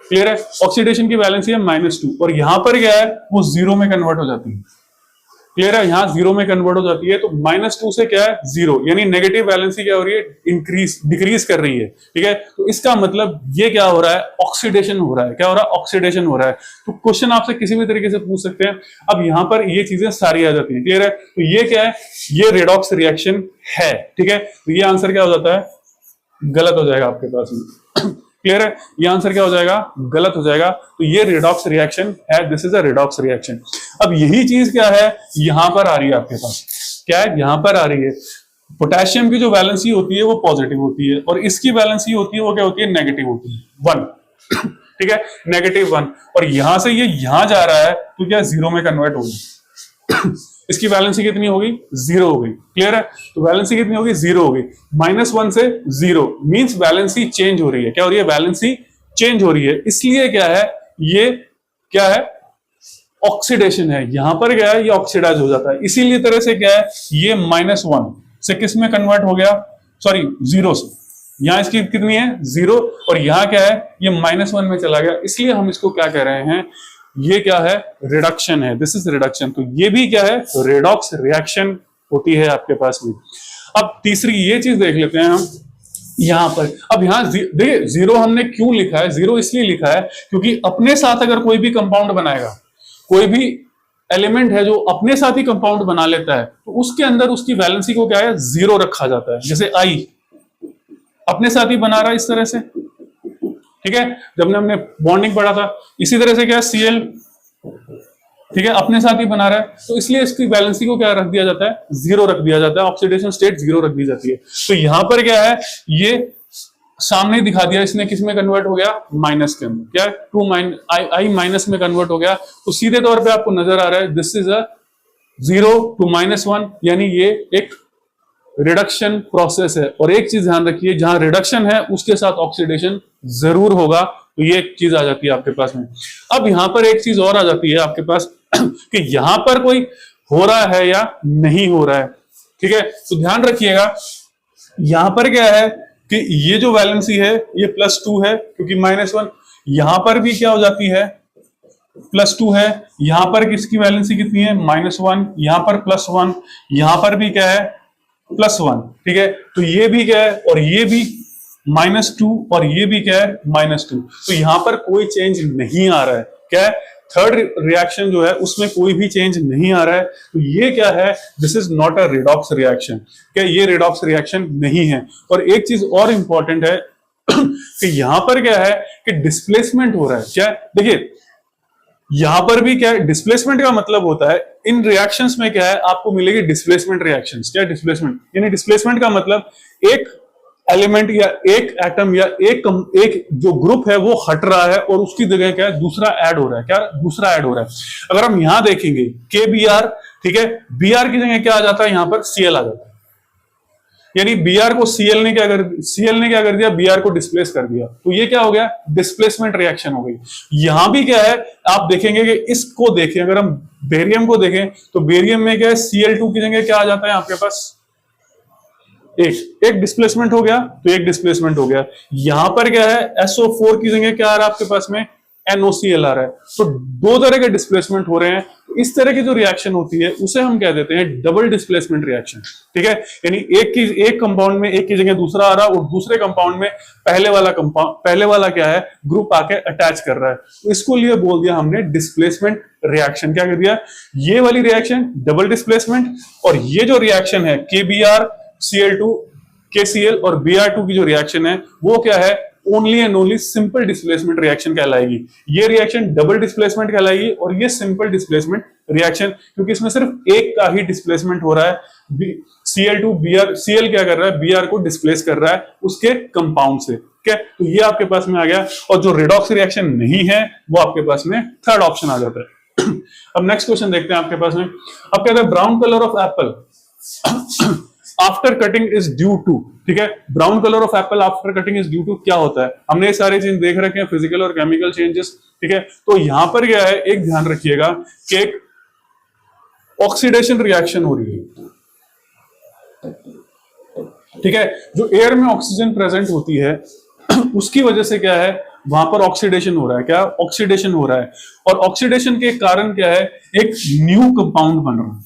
क्लियर है? ऑक्सीडेशन की वैलेंसी है -2, और यहां पर क्या है, वो 0 में कन्वर्ट हो जाती है। क्लियर है? यहां 0 में कन्वर्ट हो जाती है, तो -2 से क्या है, 0, यानी नेगेटिव वैलेंसी क्या हो रही है, डिक्रीज कर रही है। ठीक है, तो इसका मतलब ये क्या हो रहा है, ऑक्सीडेशन हो रहा है। क्या हो रहा है, ऑक्सीडेशन हो रहा है। तो क्वेश्चन आपसे किसी भी तरीके से पूछ सकते हैं। अब यहां पर ये चीजें सारी आ जाती है। क्लियर है? तो ये क्या है, ये रेडॉक्स रिएक्शन है। ठीक है, तो ये आंसर क्या हो जाता है, गलत हो जाएगा आपके पास में। क्लियर है? ये आंसर क्या हो जाएगा, गलत हो जाएगा। तो ये रेडॉक्स रिएक्शन है, this is a redox reaction. अब यही चीज क्या है, यहां पर आ रही है आपके पास। क्या है, यहां पर आ रही है, पोटेशियम की जो वैलेंसी होती है वो पॉजिटिव होती है, और इसकी वैलेंसी होती है वो क्या होती है, नेगेटिव होती है, 1। ठीक है, -1, और यहां से ये यहां जा रहा है तो क्या 0 में कन्वर्ट होगी। इसकी वैलेंसी कितनी होगी, 0 हो गई। क्लियर है? तो वैलेंसी कितनी होगी, 0 हो गई। -1 से 0 मींस वैलेंसी चेंज हो रही है। क्या हो रही है, वैलेंसी चेंज हो रही है। इसलिए क्या है, ये क्या है, ऑक्सीडेशन है। यहां पर क्या है, ये ऑक्सीडाइज हो जाता है। इसीलिए तरह से क्या है, ये -1 से किस में कन्वर्ट हो गया, सॉरी 0 से, यहां इसकी कितनी है, 0, और यहां क्या है, ये -1 में चला गया। इसलिए हम इसको क्या कह रहे हैं, ये क्या है, रिडक्शन है, दिस इज रिडक्शन। तो ये भी क्या है, रेडॉक्स रिएक्शन होती है आपके पास में। अब तीसरी ये चीज देख लेते हैं हम यहां पर। अब यहां देखिए 0 हमने क्यों लिखा है, 0 इसलिए लिखा है क्योंकि अपने साथ अगर कोई भी कंपाउंड बनाएगा, कोई भी एलिमेंट है जो अपने साथ ही कंपाउंड बना लेता है, तो उसके अंदर उसकी वैलेंसी को क्या है, 0 रखा जाता है। जैसे I अपने साथ ही बना रहा है इस तरह से। ठीक है, जब हमने बॉन्डिंग पढ़ा था, इसी तरह से क्या है, Cl, ठीक है, अपने साथ ही बना रहा है, तो इसलिए इसकी वैलेंसी को क्या रख दिया जाता है, 0 रख दिया जाता है। ऑक्सीडेशन स्टेट 0 रख दी जाती है। तो यहां पर क्या है, ये सामने दिखा दिया इसने, किस में कन्वर्ट हो गया, माइनस के अंदर। क्या है, I माइनस में कन्वर्ट हो गया। तो सीधे तौर पे आपको नजर आ रहा है, दिस इज अ 0 to -1, यानी ये एक रिडक्शन प्रोसेस है। और एक चीज ध्यान रखिए, जहां रिडक्शन है उसके साथ ऑक्सीडेशन जरूर होगा। तो ये एक चीज आ जाती है आपके पास में। अब यहां पर एक चीज और आ जाती है आपके पास कि यहां पर कोई हो रहा है या नहीं हो रहा है। ठीक है, तो ध्यान रखिएगा, यहां पर क्या है कि ये जो वैलेंसी है ये +2 है, क्योंकि -1। यहां पर भी क्या हो जाती है, +2 है। यहां पर किसकी वैलेंसी कितनी है, -1। यहां पर +1, यहां पर भी क्या है, +1। ठीक है, तो ये भी क्या है, और ये भी -2, और ये भी क्या है, -2। तो यहां पर कोई चेंज नहीं आ रहा है। क्या है, थर्ड रिएक्शन जो है उसमें कोई भी चेंज नहीं आ रहा है। तो ये क्या है, this is not a redox reaction. क्या, ये रेडॉक्स रिएक्शन नहीं है। और एक चीज और इंपॉर्टेंट है कि यहां पर क्या है कि डिस्प्लेसमेंट हो रहा है। क्या, देखिए यहां पर भी क्या है, डिस्प्लेसमेंट का मतलब होता है, इन रिएक्शंस में क्या है, आपको मिलेगी डिस्प्लेसमेंट रिएक्शंस। क्या, डिस्प्लेसमेंट, यानी डिस्प्लेसमेंट का मतलब एक एलिमेंट या एक एटम या एक जो ग्रुप है वो हट रहा है, और उसकी जगह क्या है, दूसरा ऐड हो रहा है। क्या, दूसरा ऐड हो रहा है। अगर हम यहां देखेंगे KBr, ठीक है, Br की जगह क्या आ जाता है, यहां पर Cl आ जाता है। यानी Br को Cl ने क्या कर दिया, Br को डिस्प्लेस कर दिया, तो ये क्या हो गया, डिस्प्लेसमेंट रिएक्शन हो गई। यहां भी क्या है, आप देखेंगे कि इसको देखें, अगर हम बेरियम को देखें तो बेरियम में क्या है, Cl2 की जगह क्या आ जाता है आपके पास, एक डिस्प्लेसमेंट हो गया, तो एक डिस्प्लेसमेंट हो गया। यहां पर क्या है, SO4 की जगह क्या आ रहा है आपके पास में, NOCl आ रहा है, तो दो तरह के डिस्प्लेसमेंट हो रहे हैं। तो इस तरह की जो रिएक्शन होती है उसे हम कह देते हैं डबल डिस्प्लेसमेंट रिएक्शन, ठीक है। यानी एक कंपाउंड में एक की जगह दूसरा आ रहा है और दूसरे कंपाउंड में पहले वाला क्या है, ग्रुप आके अटैच कर रहा है, तो इसको लिए बोल दिया हमने डिस्प्लेसमेंट रिएक्शन। क्या कर दिया, ये वाली रिएक्शन डबल डिस्प्लेसमेंट, और ये जो रिएक्शन है KBr Cl2 KCl और Br2 की जो रिएक्शन है वो क्या है, only and only simple displacement reaction कहलाएगी। ये रिएक्शन डबल डिस्प्लेसमेंट कहलाएगी और ये सिंपल डिस्प्लेसमेंट रिएक्शन, क्योंकि इसमें सिर्फ एक का ही डिस्प्लेसमेंट हो रहा है। Cl2 Cl क्या कर रहा है, Br को डिस्प्लेस कर रहा है उसके कंपाउंड से, ठीक है। तो ये आपके पास में आ गया, और जो रिडॉक्स रिएक्शन नहीं है वो आपके पास में थर्ड ऑप्शन आ जाता है। अब नेक्स्ट क्वेश्चन देखते हैं आपके पास में। अब कहते हैं brown colour of apple after cutting is due to, ठीक है। Brown colour of apple after cutting is due to क्या होता है, हमने ये सारे चीज देख रखे हैं, फिजिकल और केमिकल चेंजेस, ठीक है। तो यहां पर क्या है, एक ध्यान रखिएगा कि एक ऑक्सीडेशन रिएक्शन हो रही है, ठीक है। जो एयर में ऑक्सीजन प्रेजेंट होती है उसकी वजह से क्या है, वहां पर ऑक्सीडेशन हो रहा है, क्या ऑक्सीडेशन हो रहा है, और ऑक्सीडेशन के कारण क्या है, एक न्यू कंपाउंड बन रहा है,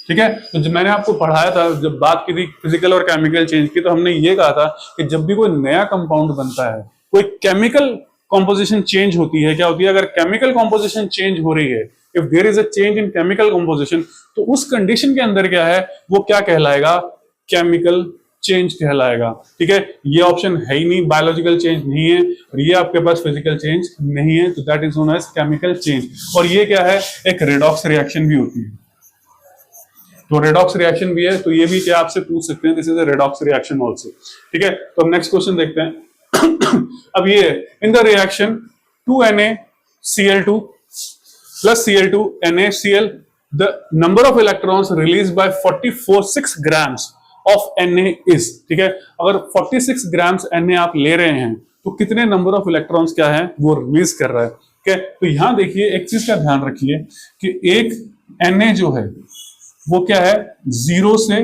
ठीक है। तो जब मैंने आपको पढ़ाया था, जब बात की थी फिजिकल और केमिकल चेंज की, तो हमने ये कहा था कि जब भी कोई नया कंपाउंड बनता है, कोई केमिकल कॉम्पोजिशन चेंज होती है, क्या होती है, अगर केमिकल कॉम्पोजिशन चेंज हो रही है, if there is a change in chemical composition, तो उस कंडीशन के अंदर क्या है, वो क्या कहलाएगा, केमिकल चेंज कहलाएगा, ठीक है। ये ऑप्शन है ही नहीं, बायोलॉजिकल चेंज नहीं है, और ये आपके पास फिजिकल चेंज नहीं है, तो that is known as chemical change. और ये क्या है, एक रेडॉक्स रिएक्शन भी होती है, तो रेडॉक्स रिएक्शन भी है, तो ये भी क्या आपसे पूछ सकते हैं, this is a redox reaction also, ठीक है। तो हम नेक्स्ट क्वेश्चन देखते हैं। अब ये in the reaction 2NaCl2 plus Cl2 NaCl, the number of electrons released by 6 grams of Na is, ठीक है। अगर 46 ग्राम्स Na आप ले रहे हैं तो कितने नंबर ऑफ इलेक्ट्रॉन्स क्या है वो रिलीज कर रहा है, ठीक है। तो यहां देखिए, एक चीज का ध्यान रखिए कि एक Na जो है वो क्या है, 0 से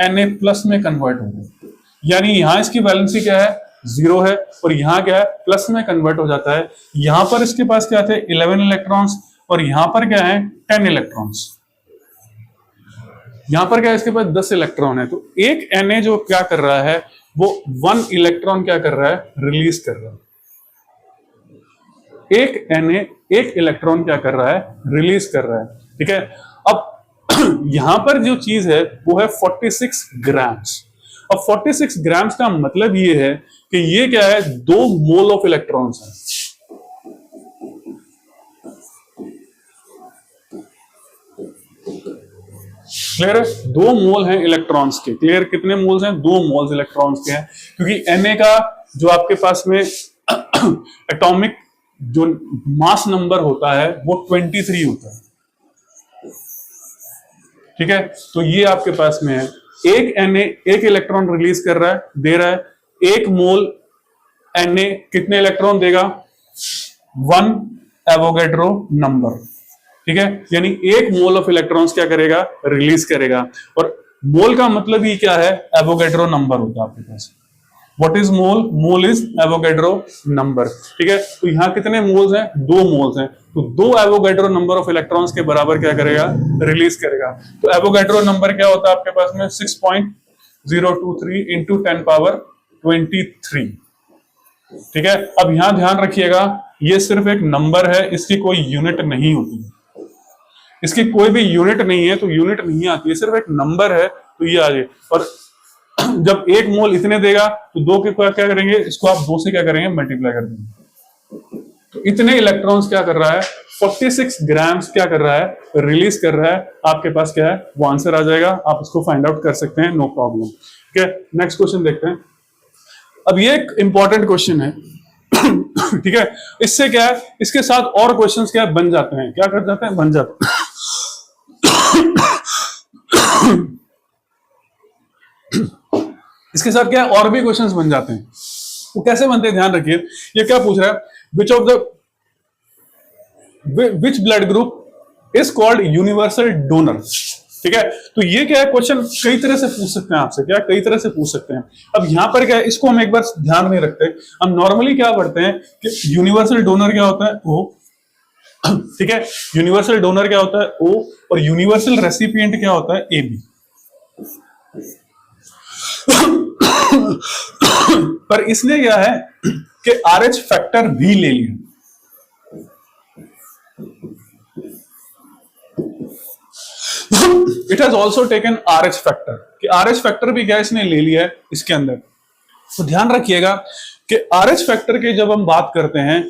Na+ में कन्वर्ट हो गया, यानी यहां इसकी वैलेंसी क्या है, 0 है, और यहां क्या है, प्लस में कन्वर्ट हो जाता है। यहां पर इसके पास क्या थे, 11 इलेक्ट्रॉन्स, और यहां पर क्या है, 10 इलेक्ट्रॉन्स, यहां पर क्या है, इसके पास 10 इलेक्ट्रॉन है। तो एक Na जो क्या कर रहा है, वो 1 इलेक्ट्रॉन क्या कर रहा है, रिलीज कर रहा है। एक Na 1 इलेक्ट्रॉन क्या कर रहा है, रिलीज कर रहा है, ठीक है। अब यहां पर जो चीज है वो है 46 ग्राम्स। अब 46 ग्राम्स का मतलब ये है कि ये क्या है, 2 मोल ऑफ इलेक्ट्रॉन्स है, क्लियर है, 2 मोल हैं इलेक्ट्रॉन्स के, क्लियर, कितने मोल्स हैं, 2 मोल्स इलेक्ट्रॉन्स के हैं, क्योंकि Na का जो आपके पास में एटॉमिक जो मास नंबर होता है वो 23 होता है, ठीक है। तो ये आपके पास में है, एक Na 1 इलेक्ट्रॉन रिलीज कर रहा है, दे रहा है, 1 मोल Na कितने इलेक्ट्रॉन देगा, 1 एवोगैड्रो नंबर, ठीक है। यानी 1 मोल ऑफ इलेक्ट्रॉन्स क्या करेगा, रिलीज करेगा, और मोल का मतलब ही क्या है, एवोगैड्रो नंबर होता है आपके पास। What is mole, mole is Avogadro number, ठीक है। तो यहां कितने मोल्स हैं, 2 मोल्स हैं, तो 2 एवोगैड्रो नंबर ऑफ इलेक्ट्रॉन्स के बराबर क्या करेगा, रिलीज करेगा। तो एवोगैड्रो नंबर क्या होता है आपके पास में, 6.023 इंटू 10 पावर 23, ठीक है। अब यहां ध्यान रखिएगा, ये सिर्फ एक नंबर है, इसकी कोई यूनिट नहीं होती, इसकी कोई भी यूनिट नहीं है, तो यूनिट नहीं आती है, सिर्फ एक नंबर है, तो ये आ जाए। और जब 1 मोल इतने देगा तो 2 के क्या करेंगे, इसको आप 2 से क्या करेंगे, मल्टीप्लाई कर देंगे। तो इतने इलेक्ट्रॉन्स क्या कर रहा है, 46 ग्राम्स क्या कर रहा है, रिलीज कर रहा है, आपके पास क्या है, वो आंसर आ जाएगा, आप इसको फाइंड आउट कर सकते हैं, नो प्रॉब्लम, ठीक है। नेक्स्ट क्वेश्चन देखते हैं। अब ये एक इंपॉर्टेंट क्वेश्चन है, ठीक है। इससे क्या है, इसके साथ और क्वेश्चंस क्या बन जाते हैं, क्या कर जाते हैं, बन जाते हैं। इसके साथ क्या और भी क्वेश्चंस बन जाते हैं। वो कैसे बनते हैं ध्यान रखिए। ये क्या पूछ रहा है, which blood group is called universal donor. ठीक है, तो ये क्या है क्वेश्चन कई तरह से पूछ सकते हैं आपसे, क्या कई तरह से पूछ सकते हैं। अब यहां पर क्या है, इसको हम एक बार ध्यान नहीं रखते। हम नॉर्मली क्या पढ़ते हैं कि यूनिवर्सल डोनर क्या होता है, ओ। ठीक है, यूनिवर्सल डोनर क्या होता है, ओ, और यूनिवर्सल रेसिपिएंट क्या होता है, ए बी। पर इसने क्या है कि RH फैक्टर भी ले लिया। It has also taken RH factor, कि RH फैक्टर भी क्या इसने ले लिया है इसके अंदर। तो ध्यान रखिएगा कि RH फैक्टर के जब हम बात करते हैं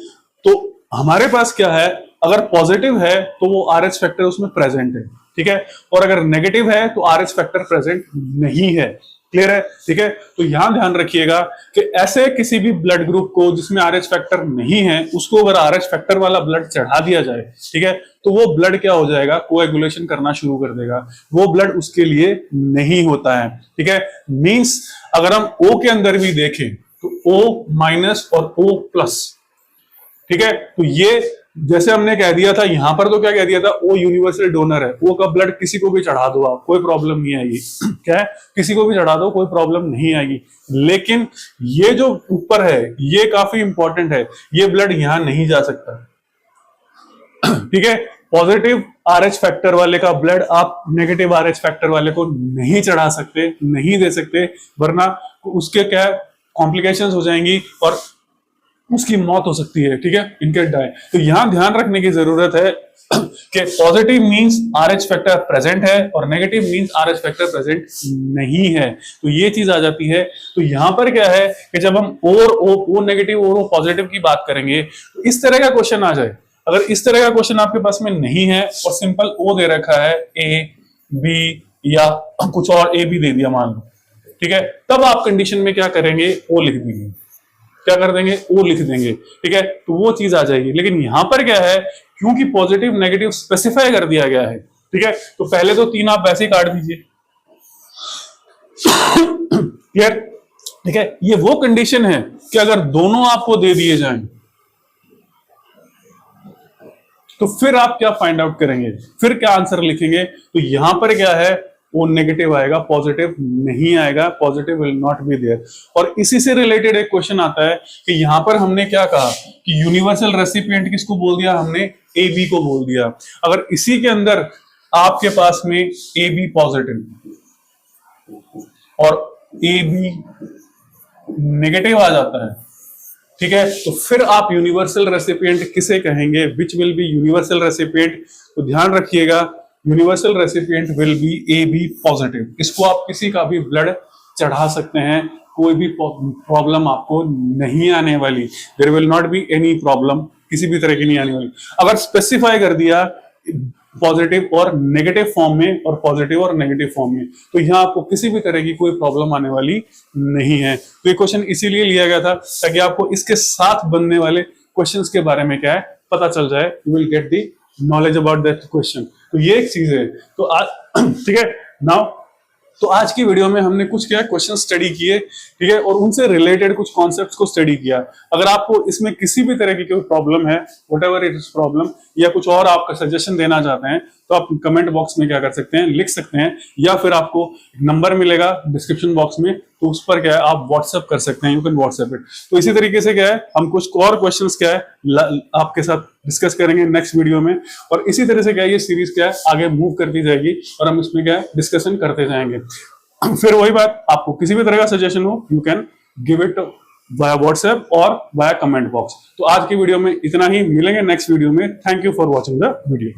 तो हमारे पास क्या है, अगर पॉजिटिव है तो वो RH फैक्टर उसमें प्रेजेंट है। ठीक है, और अगर नेगेटिव है तो RH फैक्टर प्रेजेंट नहीं है। क्लियर है? ठीक है, तो यहां ध्यान रखिएगा कि ऐसे किसी भी ब्लड ग्रुप को जिसमें RH फैक्टर नहीं है, उसको अगर RH फैक्टर वाला ब्लड चढ़ा दिया जाए, ठीक है, तो वो ब्लड क्या हो जाएगा, कोएगुलेशन करना शुरू कर देगा। वो ब्लड उसके लिए नहीं होता है। ठीक है, मींस अगर हम O के अंदर भी देखें तो O- और O+। ठीक है, तो ये जैसे हमने कह दिया था, यहां पर तो क्या कह दिया था, O यूनिवर्सल डोनर है। O का ब्लड किसी को भी चढ़ा दो आप, कोई प्रॉब्लम नहीं आएगी। क्या है, किसी को भी चढ़ा दो, कोई प्रॉब्लम नहीं आएगी। लेकिन ये जो ऊपर है ये काफी इंपॉर्टेंट है, ये ब्लड यहां नहीं जा सकता। ठीक है, पॉजिटिव RH फैक्टर वाले का ब्लड आप नेगेटिव RH फैक्टर वाले को नहीं चढ़ा सकते, नहीं दे सकते, वरना उसके क्या कॉम्प्लिकेशंस हो जाएंगी और उसकी मौत हो सकती है। ठीक है, इनके डाई। तो यहां ध्यान रखने की जरूरत है कि positive means RH factor present है और negative means RH factor present नहीं है। तो ये चीज आ जाती है। तो यहां पर क्या है कि जब हम O नेगेटिव और O पॉजिटिव की बात करेंगे तो इस तरह का क्वेश्चन आ जाए। अगर इस तरह का क्वेश्चन आपके पास में नहीं है और सिंपल O दे रखा है, A B या कुछ और A भी दे दिया मान लो, ठीक है, तब आप कंडीशन में क्या करेंगे, O लिख देंगे। क्या कर देंगे, O लिख देंगे। ठीक है, तो वो चीज आ जाएगी। लेकिन यहां पर क्या है, क्योंकि पॉजिटिव नेगेटिव स्पेसिफाई कर दिया गया है, ठीक है, तो पहले तो 3 आप वैसे ही काट दीजिए। क्लियर? ठीक है, ये वो कंडीशन है कि अगर दोनों आपको दे दिए जाएं तो फिर आप क्या फाइंड आउट करेंगे, फिर क्या आंसर लिखेंगे। तो यहां पर क्या है, वो नेगेटिव आएगा, पॉजिटिव नहीं आएगा, positive will not be there. और इसी से रिलेटेड एक क्वेश्चन आता है कि यहां पर हमने क्या कहा कि यूनिवर्सल रेसिपिएंट किसको बोल दिया हमने, ए बी को बोल दिया। अगर इसी के अंदर आपके पास में ए बी पॉजिटिव और ए बी नेगेटिव आ जाता है, ठीक है, तो फिर आप यूनिवर्सल रेसिपिएंट किसे कहेंगे, which will be universal recipient. तो ध्यान रखिएगा, universal recipient will be A B positive. इसको आप किसी का भी ब्लड चढ़ा सकते हैं, कोई भी प्रॉब्लम आपको नहीं आने वाली। There will not be any problem, किसी भी तरह की नहीं आने वाली। अगर स्पेसिफाई कर दिया पॉजिटिव और नेगेटिव फॉर्म में और पॉजिटिव और नेगेटिव फॉर्म में, तो यहां आपको किसी भी तरह की कोई प्रॉब्लम आने वाली नहीं है। तो ये क्वेश्चन इसीलिए लिया गया था ताकि आपको इसके साथ बनने वाले क्वेश्चंस के बारे में क्या है पता चल जाए। You will get the knowledge about that question. तो ये एक चीज है। तो आज ठीक है, नाउ तो आज की वीडियो में हमने कुछ क्या क्वेश्चन स्टडी किए, ठीक है, और उनसे रिलेटेड कुछ कॉन्सेप्ट्स को स्टडी किया। अगर आपको इसमें किसी भी तरह की कोई प्रॉब्लम है, व्हाटएवर इट इज प्रॉब्लम, या कुछ और आपका सजेशन देना चाहते हैं तो आप कमेंट बॉक्स में क्या कर सकते हैं, लिख सकते हैं, या फिर आपको नंबर मिलेगा डिस्क्रिप्शन बॉक्स में, तो उस पर क्या है आप व्हाट्सएप कर सकते हैं, यू कैन व्हाट्सएप इट। तो इसी तरीके से क्या है हम कुछ और क्वेश्चंस क्या है आपके साथ डिस्कस करेंगे नेक्स्ट वीडियो में, और इसी तरह से क्या है ये सीरीज क्या है आगे मूव करती जाएगी और हम इसमें क्या है डिस्कशन करते जाएंगे। फिर वही बात, आपको किसी भी तरह का सजेशन हो you can give it via WhatsApp और वाया कमेंट बॉक्स। तो आज की वीडियो में इतना ही, मिलेंगे नेक्स्ट वीडियो में। Thank you for watching the video.